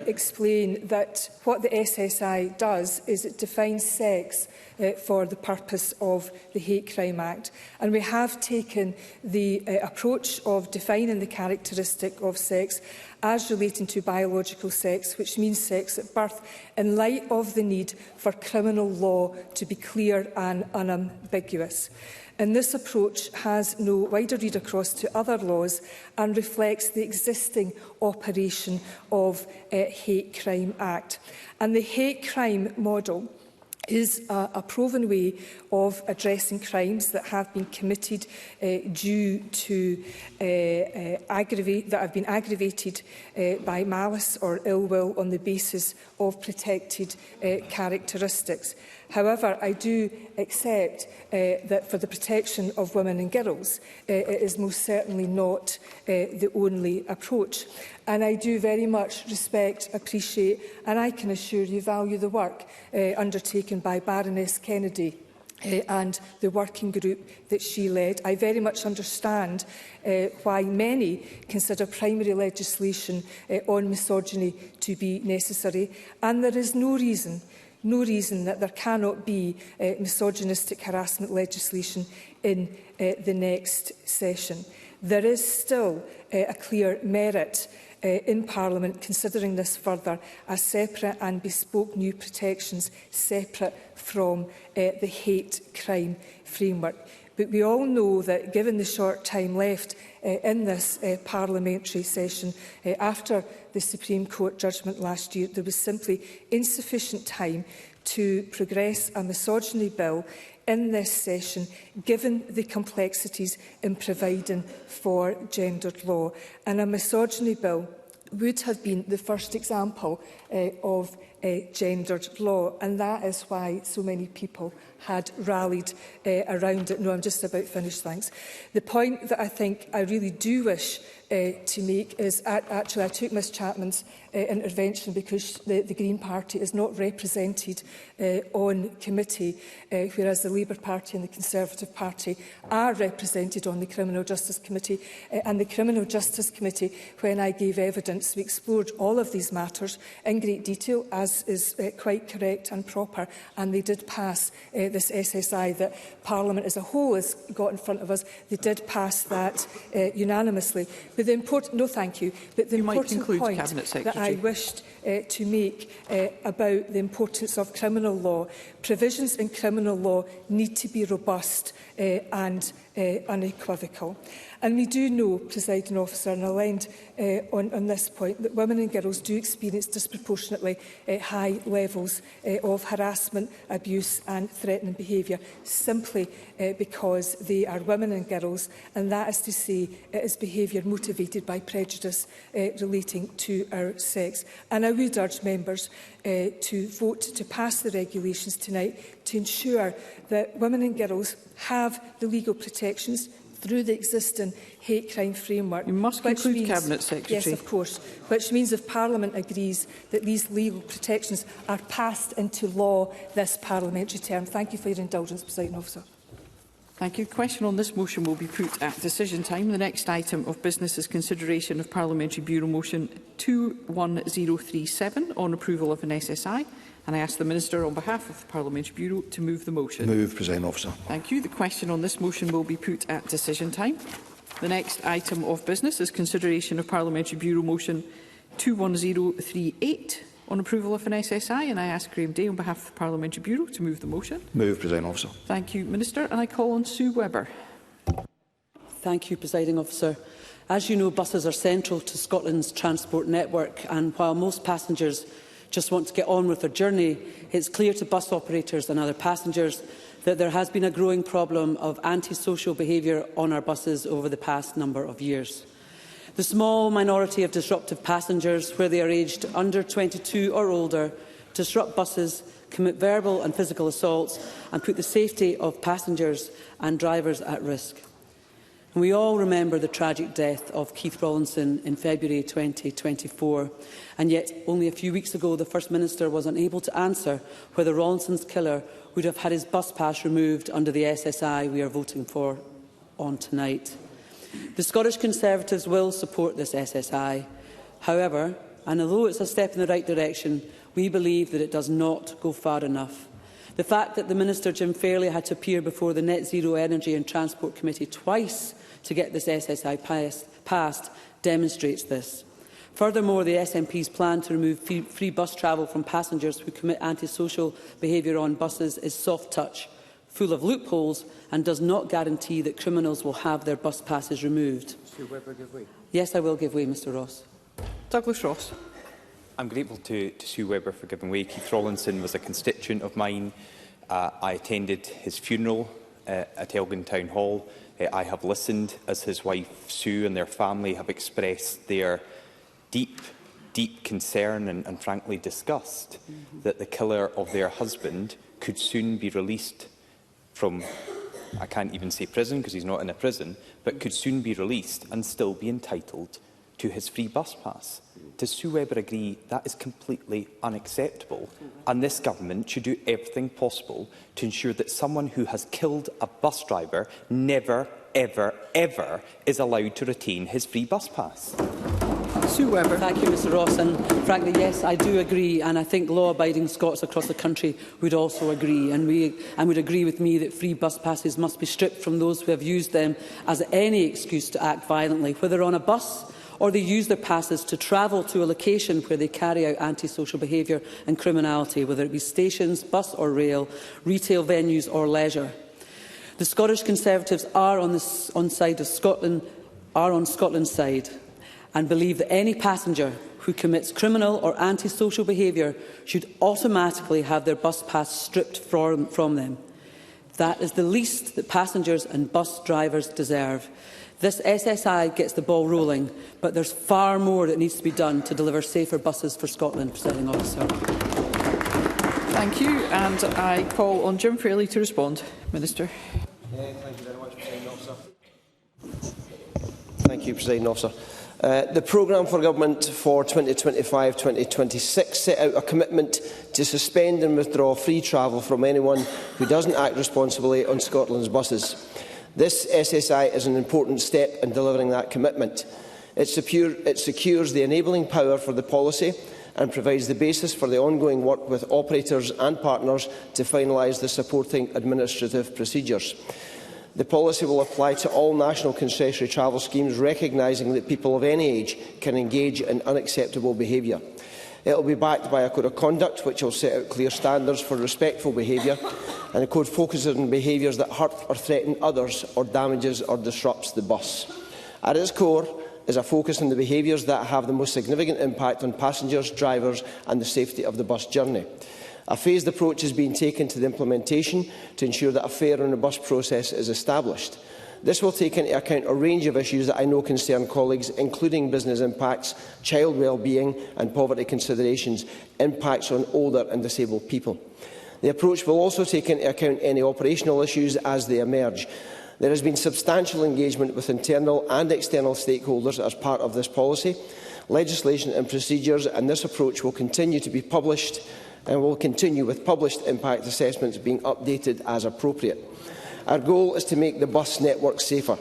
explain that what the SSI does is it defines sex for the purpose of the Hate Crime Act. And we have taken the approach of defining the characteristic of sex as relating to biological sex, which means sex at birth, in light of the need for criminal law to be clear and unambiguous. And this approach has no wider read across to other laws and reflects the existing operation of Hate Crime Act. And the hate crime model is a proven way of addressing crimes that have been committed due to that have been aggravated by malice or ill will on the basis of protected characteristics. However, I do accept that for the protection of women and girls, it is most certainly not the only approach. And I do very much respect, appreciate, and I can assure you value the work undertaken by Baroness Kennedy and the working group that she led. I very much understand why many consider primary legislation on misogyny to be necessary, and there is no reason that there cannot be misogynistic harassment legislation in the next session. There is still a clear merit in Parliament considering this further as separate and bespoke new protections separate from the hate crime framework. But we all know that given the short time left in this parliamentary session after the Supreme Court judgment last year, there was simply insufficient time to progress a misogyny bill in this session, given the complexities in providing for gendered law. And a misogyny bill would have been the first example of gendered law, and that is why so many people had rallied around it. No, I'm just about finished, thanks. The point that I think I really do wish to make is, actually, I took Ms Chapman's intervention because the Green Party is not represented on committee, whereas the Labour Party and the Conservative Party are represented on the Criminal Justice Committee. And the Criminal Justice Committee, when I gave evidence, we explored all of these matters in great detail, as is quite correct and proper, and they did pass this SSI that Parliament as a whole has got in front of us. They did pass that unanimously. But the important, no, thank you. But the important point that I wished to make about the importance of criminal law, provisions in criminal law need to be robust and unequivocal. And we do know, Presiding Officer, and I'll end on this point, that women and girls do experience disproportionately high levels of harassment, abuse and threatening behaviour, simply because they are women and girls, and that is to say it is behaviour motivated by prejudice relating to our sex. And I would urge members to vote to pass the regulations tonight to ensure that women and girls have the legal protections through the existing hate crime framework. You must conclude, Cabinet Secretary. Yes, of course. Which means if Parliament agrees that these legal protections are passed into law this parliamentary term. Thank you for your indulgence, Presiding Officer. Thank you. Question on this motion will be put at decision time. The next item of business is consideration of Parliamentary Bureau Motion 21037 on approval of an SSI. And I ask the Minister on behalf of the Parliamentary Bureau to move the motion. Move, Presiding Officer. Thank you. The question on this motion will be put at decision time. The next item of business is consideration of Parliamentary Bureau Motion 21038 on approval of an SSI. And I ask Graham Day on behalf of the Parliamentary Bureau to move the motion. Move, Presiding Officer. Thank you, Minister. And I call on Sue Webber. Thank you, Presiding Officer. As you know, buses are central to Scotland's transport network, and while most passengers just want to get on with their journey, it's clear to bus operators and other passengers that there has been a growing problem of antisocial behaviour on our buses over the past number of years. The small minority of disruptive passengers, where they are aged under 22 or older, disrupt buses, commit verbal and physical assaults and put the safety of passengers and drivers at risk. And we all remember the tragic death of Keith Rawlinson in February 2024, and yet only a few weeks ago the First Minister was unable to answer whether Rawlinson's killer would have had his bus pass removed under the SSI we are voting for on tonight. The Scottish Conservatives will support this SSI. However, and although it's a step in the right direction, we believe that it does not go far enough. The fact that the Minister, Jim Fairley, had to appear before the Net Zero Energy and Transport Committee twice to get this SSI passed demonstrates this. Furthermore, the SNP's plan to remove free bus travel from passengers who commit antisocial behaviour on buses is soft touch, full of loopholes, and does not guarantee that criminals will have their bus passes removed. Sue Webber, give way. Yes, I will give way, Mr Ross. Douglas Ross. I'm grateful to Sue Webber for giving way. Keith Rawlinson was a constituent of mine. I attended his funeral at Elgin Town Hall. I have listened as his wife Sue and their family have expressed their deep concern and frankly disgust that the killer of their husband could soon be released from, I can't even say prison because he's not in a prison, but could soon be released and still be entitled to his free bus pass. Does Sue Webber agree that is completely unacceptable? And this government should do everything possible to ensure that someone who has killed a bus driver never, ever, ever is allowed to retain his free bus pass. Sue Webber. Thank you, Mr Ross. And frankly, yes, I do agree, and I think law-abiding Scots across the country would also agree, and would agree with me that free bus passes must be stripped from those who have used them as any excuse to act violently, whether on a bus or they use their passes to travel to a location where they carry out antisocial behaviour and criminality, whether it be stations, bus or rail, retail venues or leisure. The Scottish Conservatives are on Scotland's side, and believe that any passenger who commits criminal or antisocial behaviour should automatically have their bus pass stripped from them. That is the least that passengers and bus drivers deserve. This SSI gets the ball rolling, but there's far more that needs to be done to deliver safer buses for Scotland, Presiding Officer. Thank you, and I call on Jim Fairley to respond. Minister. Thank you very much, Presiding Officer. Thank you, Presiding Officer. The programme for Government for 2025-2026 set out a commitment to suspend and withdraw free travel from anyone who doesn't act responsibly on Scotland's buses. This SSI is an important step in delivering that commitment. It secures the enabling power for the policy and provides the basis for the ongoing work with operators and partners to finalise the supporting administrative procedures. The policy will apply to all national concessionary travel schemes, recognising that people of any age can engage in unacceptable behaviour. It will be backed by a code of conduct which will set out clear standards for respectful behaviour, and the code focuses on behaviours that hurt or threaten others or damages or disrupts the bus. At its core is a focus on the behaviours that have the most significant impact on passengers, drivers and the safety of the bus journey. A phased approach is being taken to the implementation to ensure that a fair and robust process is established. This will take into account a range of issues that I know concern colleagues, including business impacts, child well-being and poverty considerations, impacts on older and disabled people. The approach will also take into account any operational issues as they emerge. There has been substantial engagement with internal and external stakeholders as part of this policy. Legislation and procedures, and this approach will continue to be published and will continue with published impact assessments being updated as appropriate. Our goal is to make the bus network safer.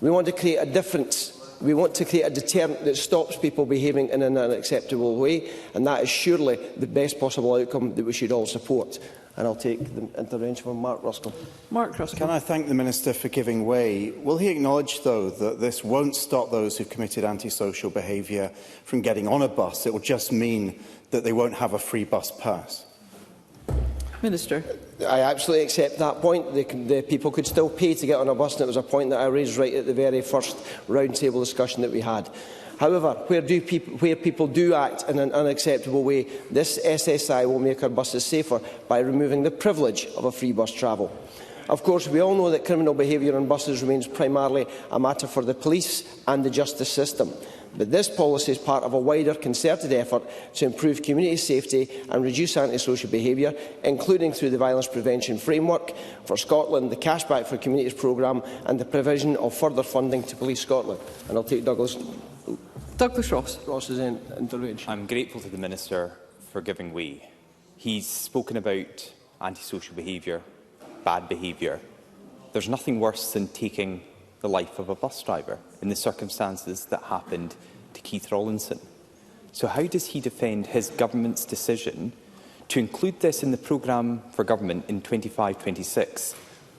We want to create a difference. We want to create a deterrent that stops people behaving in an unacceptable way, and that is surely the best possible outcome that we should all support. And I'll take the intervention from Mark Ruskell. Mark Ruskell. Can I thank the Minister for giving way? Will he acknowledge, though, that this won't stop those who've committed antisocial behaviour from getting on a bus? It will just mean that they won't have a free bus pass. Minister. I absolutely accept that point. The people could still pay to get on a bus, and it was a point that I raised right at the very first roundtable discussion that we had. However, where people do act in an unacceptable way, this SSI will make our buses safer by removing the privilege of a free bus travel. Of course, we all know that criminal behaviour on buses remains primarily a matter for the police and the justice system. But this policy is part of a wider concerted effort to improve community safety and reduce antisocial behaviour, including through the Violence Prevention Framework for Scotland, the Cashback for Communities programme and the provision of further funding to Police Scotland. And I'll take Douglas Ross's intervention. I'm grateful to the Minister for giving way. He's spoken about antisocial behaviour, bad behaviour. There's nothing worse than taking the life of a bus driver in the circumstances that happened to Keith Rawlinson. So how does he defend his government's decision to include this in the programme for government in 25-26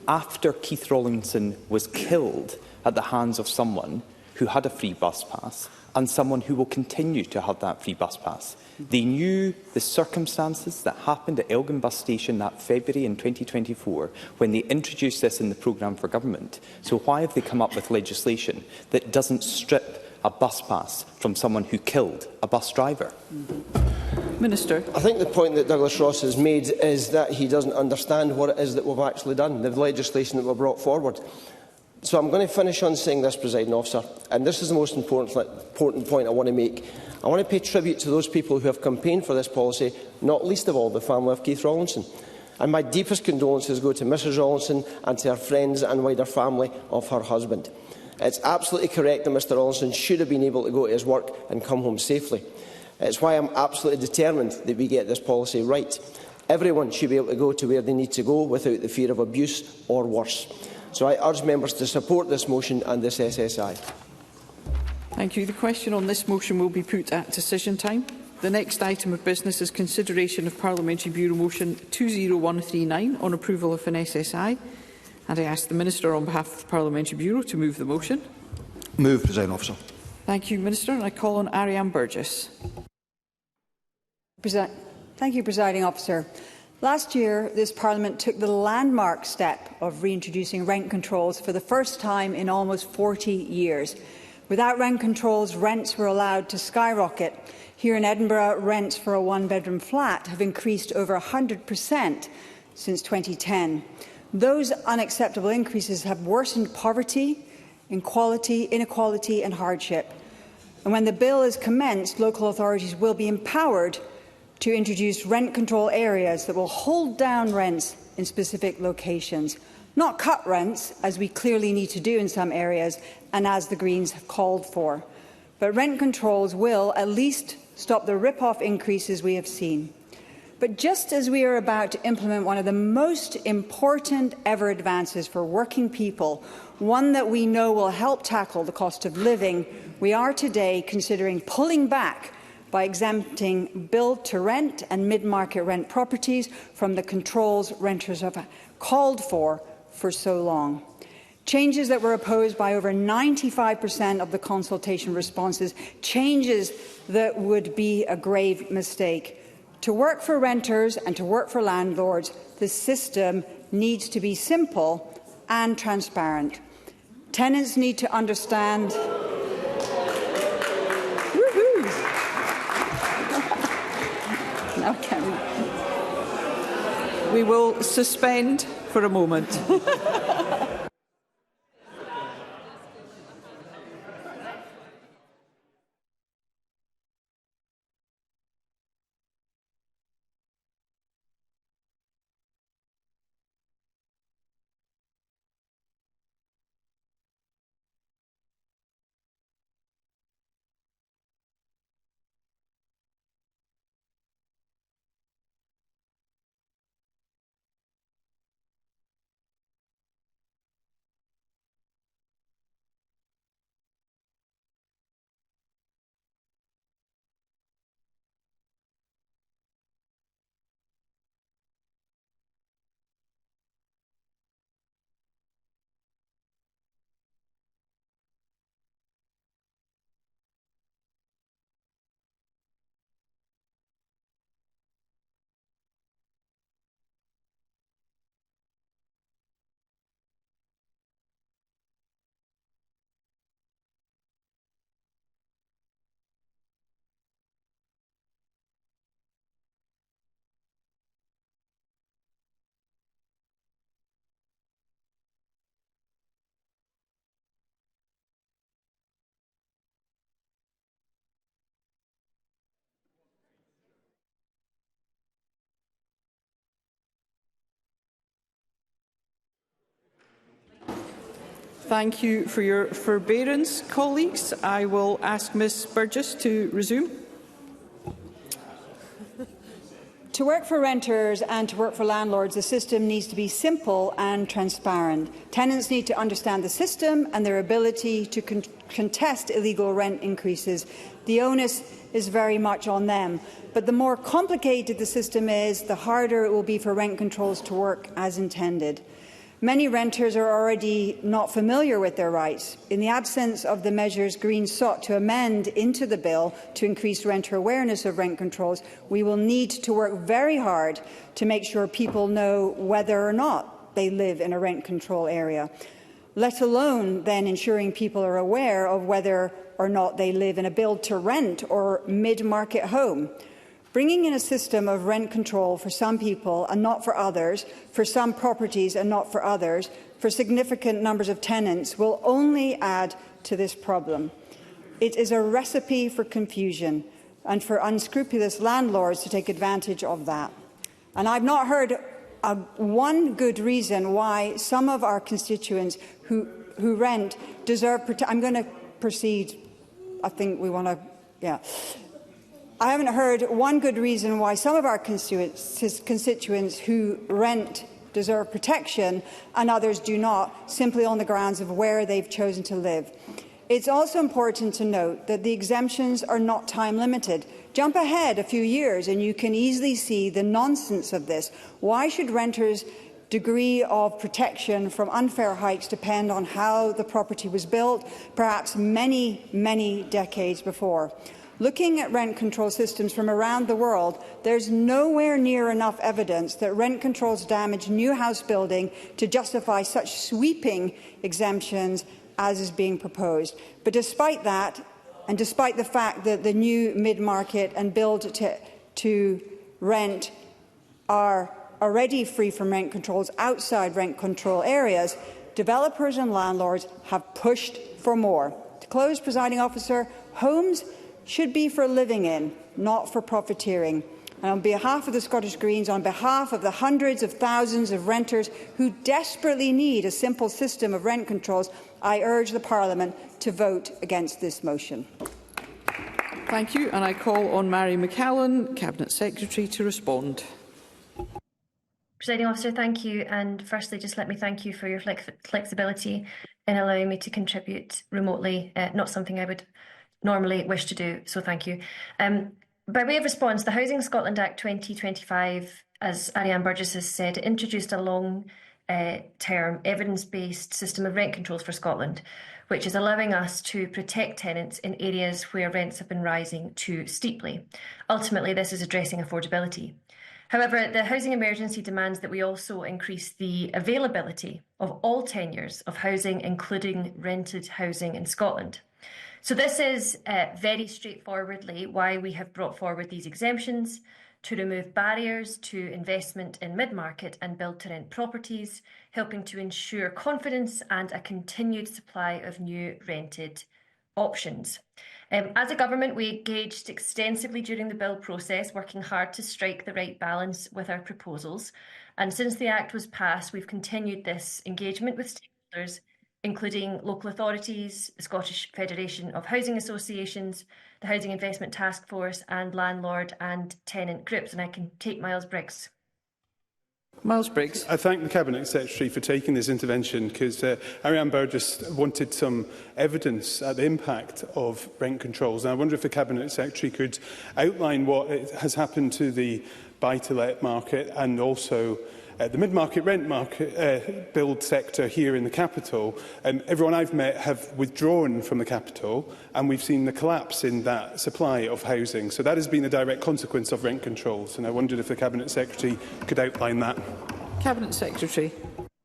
after Keith Rawlinson was killed at the hands of someone who had a free bus pass and someone who will continue to have that free bus pass? They knew the circumstances that happened at Elgin Bus Station that February in 2024 when they introduced this in the programme for government. So why have they come up with legislation that doesn't strip a bus pass from someone who killed a bus driver? Minister. I think the point that Douglas Ross has made is that he doesn't understand what it is that we've actually done, the legislation that we've brought forward. So I'm going to finish on saying this, Presiding Officer, and this is the most important point I want to make. I want to pay tribute to those people who have campaigned for this policy, not least of all the family of Keith Rawlinson. And my deepest condolences go to Mrs Rawlinson and to her friends and wider family of her husband. It's absolutely correct that Mr Rawlinson should have been able to go to his work and come home safely. It's why I'm absolutely determined that we get this policy right. Everyone should be able to go to where they need to go without the fear of abuse or worse. So I urge members to support this motion and this SSI. Thank you. The question on this motion will be put at decision time. The next item of business is consideration of Parliamentary Bureau Motion 20139 on approval of an SSI. And I ask the Minister on behalf of the Parliamentary Bureau to move the motion. Move, Presiding Officer. Thank you, Minister. And I call on Ariane Burgess. Thank you, Presiding Officer. Last year, this Parliament took the landmark step of reintroducing rent controls for the first time in almost 40 years. Without rent controls, rents were allowed to skyrocket. Here in Edinburgh, rents for a one-bedroom flat have increased over 100% since 2010. Those unacceptable increases have worsened poverty, inequality and hardship. And when the bill is commenced, local authorities will be empowered to introduce rent control areas that will hold down rents in specific locations, not cut rents, as we clearly need to do in some areas and as the Greens have called for. But rent controls will at least stop the rip-off increases we have seen. But just as we are about to implement one of the most important ever advances for working people, one that we know will help tackle the cost of living, we are today considering pulling back by exempting build-to-rent and mid-market rent properties from the controls renters have called for so long. Changes that were opposed by over 95% of the consultation responses, changes that would be a grave mistake. To work for renters and to work for landlords, the system needs to be simple and transparent. Tenants need to understand. Now can we will suspend for a moment. Thank you for your forbearance, colleagues. I will ask Ms Burgess to resume. To work for renters and to work for landlords, the system needs to be simple and transparent. Tenants need to understand the system and their ability to contest illegal rent increases. The onus is very much on them. But the more complicated the system is, the harder it will be for rent controls to work as intended. Many renters are already not familiar with their rights. In the absence of the measures Greens sought to amend into the bill to increase renter awareness of rent controls, we will need to work very hard to make sure people know whether or not they live in a rent control area, let alone then ensuring people are aware of whether or not they live in a build-to-rent or mid-market home. Bringing in a system of rent control for some people and not for others, for some properties and not for others, for significant numbers of tenants will only add to this problem. It is a recipe for confusion and for unscrupulous landlords to take advantage of that. And I've not heard one good reason why some of our constituents who rent deserve protection. I'm going to proceed. I think we want to, yeah. I haven't heard one good reason why some of our constituents who rent deserve protection and others do not, simply on the grounds of where they've chosen to live. It's also important to note that the exemptions are not time-limited. Jump ahead a few years and you can easily see the nonsense of this. Why should renters' degree of protection from unfair hikes depend on how the property was built, perhaps many, many decades before? Looking at rent control systems from around the world, there's nowhere near enough evidence that rent controls damage new house building to justify such sweeping exemptions as is being proposed. But despite that, and despite the fact that the new mid-market and build-to-rent are already free from rent controls outside rent control areas, developers and landlords have pushed for more. To close, Presiding Officer, homes should be for living in, not for profiteering. And on behalf of the Scottish Greens, on behalf of the hundreds of thousands of renters who desperately need a simple system of rent controls, I urge the Parliament to vote against this motion. Thank you, and I call on Mary McCallan, Cabinet Secretary, to respond. Presiding Officer, thank you. And firstly, just let me thank you for your flexibility in allowing me to contribute remotely, not something I would normally wish to do, so thank you. By way of response, the Housing Scotland Act 2025, as Ariane Burgess has said, introduced a long-term evidence-based system of rent controls for Scotland, which is allowing us to protect tenants in areas where rents have been rising too steeply. Ultimately, this is addressing affordability. However, the housing emergency demands that we also increase the availability of all tenures of housing, including rented housing in Scotland. So this is very straightforwardly why we have brought forward these exemptions, to remove barriers to investment in mid-market and build-to-rent properties, helping to ensure confidence and a continued supply of new rented options. As a government, we engaged extensively during the bill process, working hard to strike the right balance with our proposals. And since the Act was passed, we've continued this engagement with stakeholders, including local authorities, the Scottish Federation of Housing Associations, the Housing Investment Task Force and landlord and tenant groups. And I can take Miles Briggs. Miles Briggs. I thank the Cabinet Secretary for taking this intervention because Ariane Burgess wanted some evidence at the impact of rent controls. And I wonder if the Cabinet Secretary could outline what has happened to the buy-to-let market and also the mid-market rent market build sector here in the capital. Everyone I've met have withdrawn from the capital, and we've seen the collapse in that supply of housing. So that has been a direct consequence of rent controls, and I wondered if the Cabinet Secretary could outline that. Cabinet Secretary.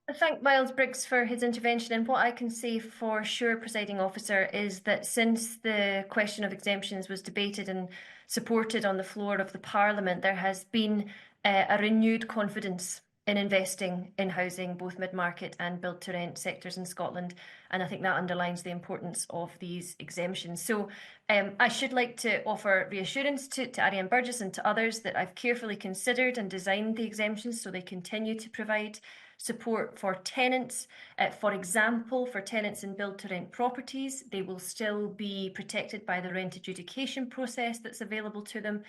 I thank Miles Briggs for his intervention, and what I can say for sure, Presiding Officer, is that since the question of exemptions was debated and supported on the floor of the Parliament, there has been a renewed confidence in investing in housing, both mid-market and build-to-rent sectors in Scotland. And I think that underlines the importance of these exemptions. So I should like to offer reassurance to Ariane Burgess and to others that I've carefully considered and designed the exemptions so they continue to provide support for tenants. For example, for tenants in build-to-rent properties, they will still be protected by the rent adjudication process that's available to them,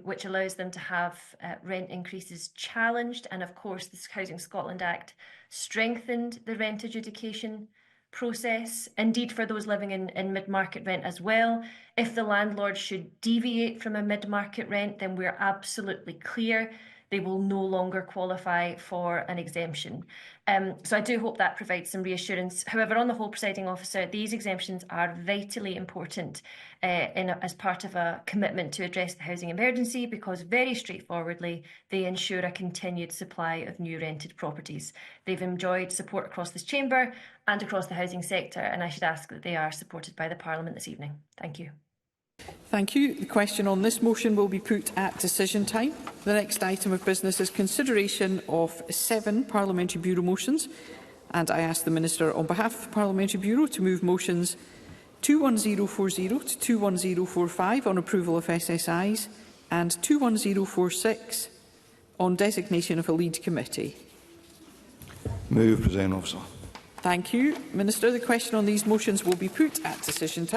which allows them to have rent increases challenged. And of course, the Housing Scotland Act strengthened the rent adjudication process, indeed for those living in mid-market rent as well. If the landlord should deviate from a mid-market rent, then we're absolutely clear they will no longer qualify for an exemption. So I do hope that provides some reassurance. However, on the whole, Presiding Officer, these exemptions are vitally important as part of a commitment to address the housing emergency, because very straightforwardly, they ensure a continued supply of new rented properties. They've enjoyed support across this chamber and across the housing sector, and I should ask that they are supported by the Parliament this evening. Thank you. Thank you. The question on this motion will be put at decision time. The next item of business is consideration of 7 Parliamentary Bureau motions, and I ask the Minister on behalf of the Parliamentary Bureau to move motions 21040 to 21045 on approval of SSIs and 21046 on designation of a lead committee. Move, Presiding Officer. Thank you. Minister, the question on these motions will be put at decision time.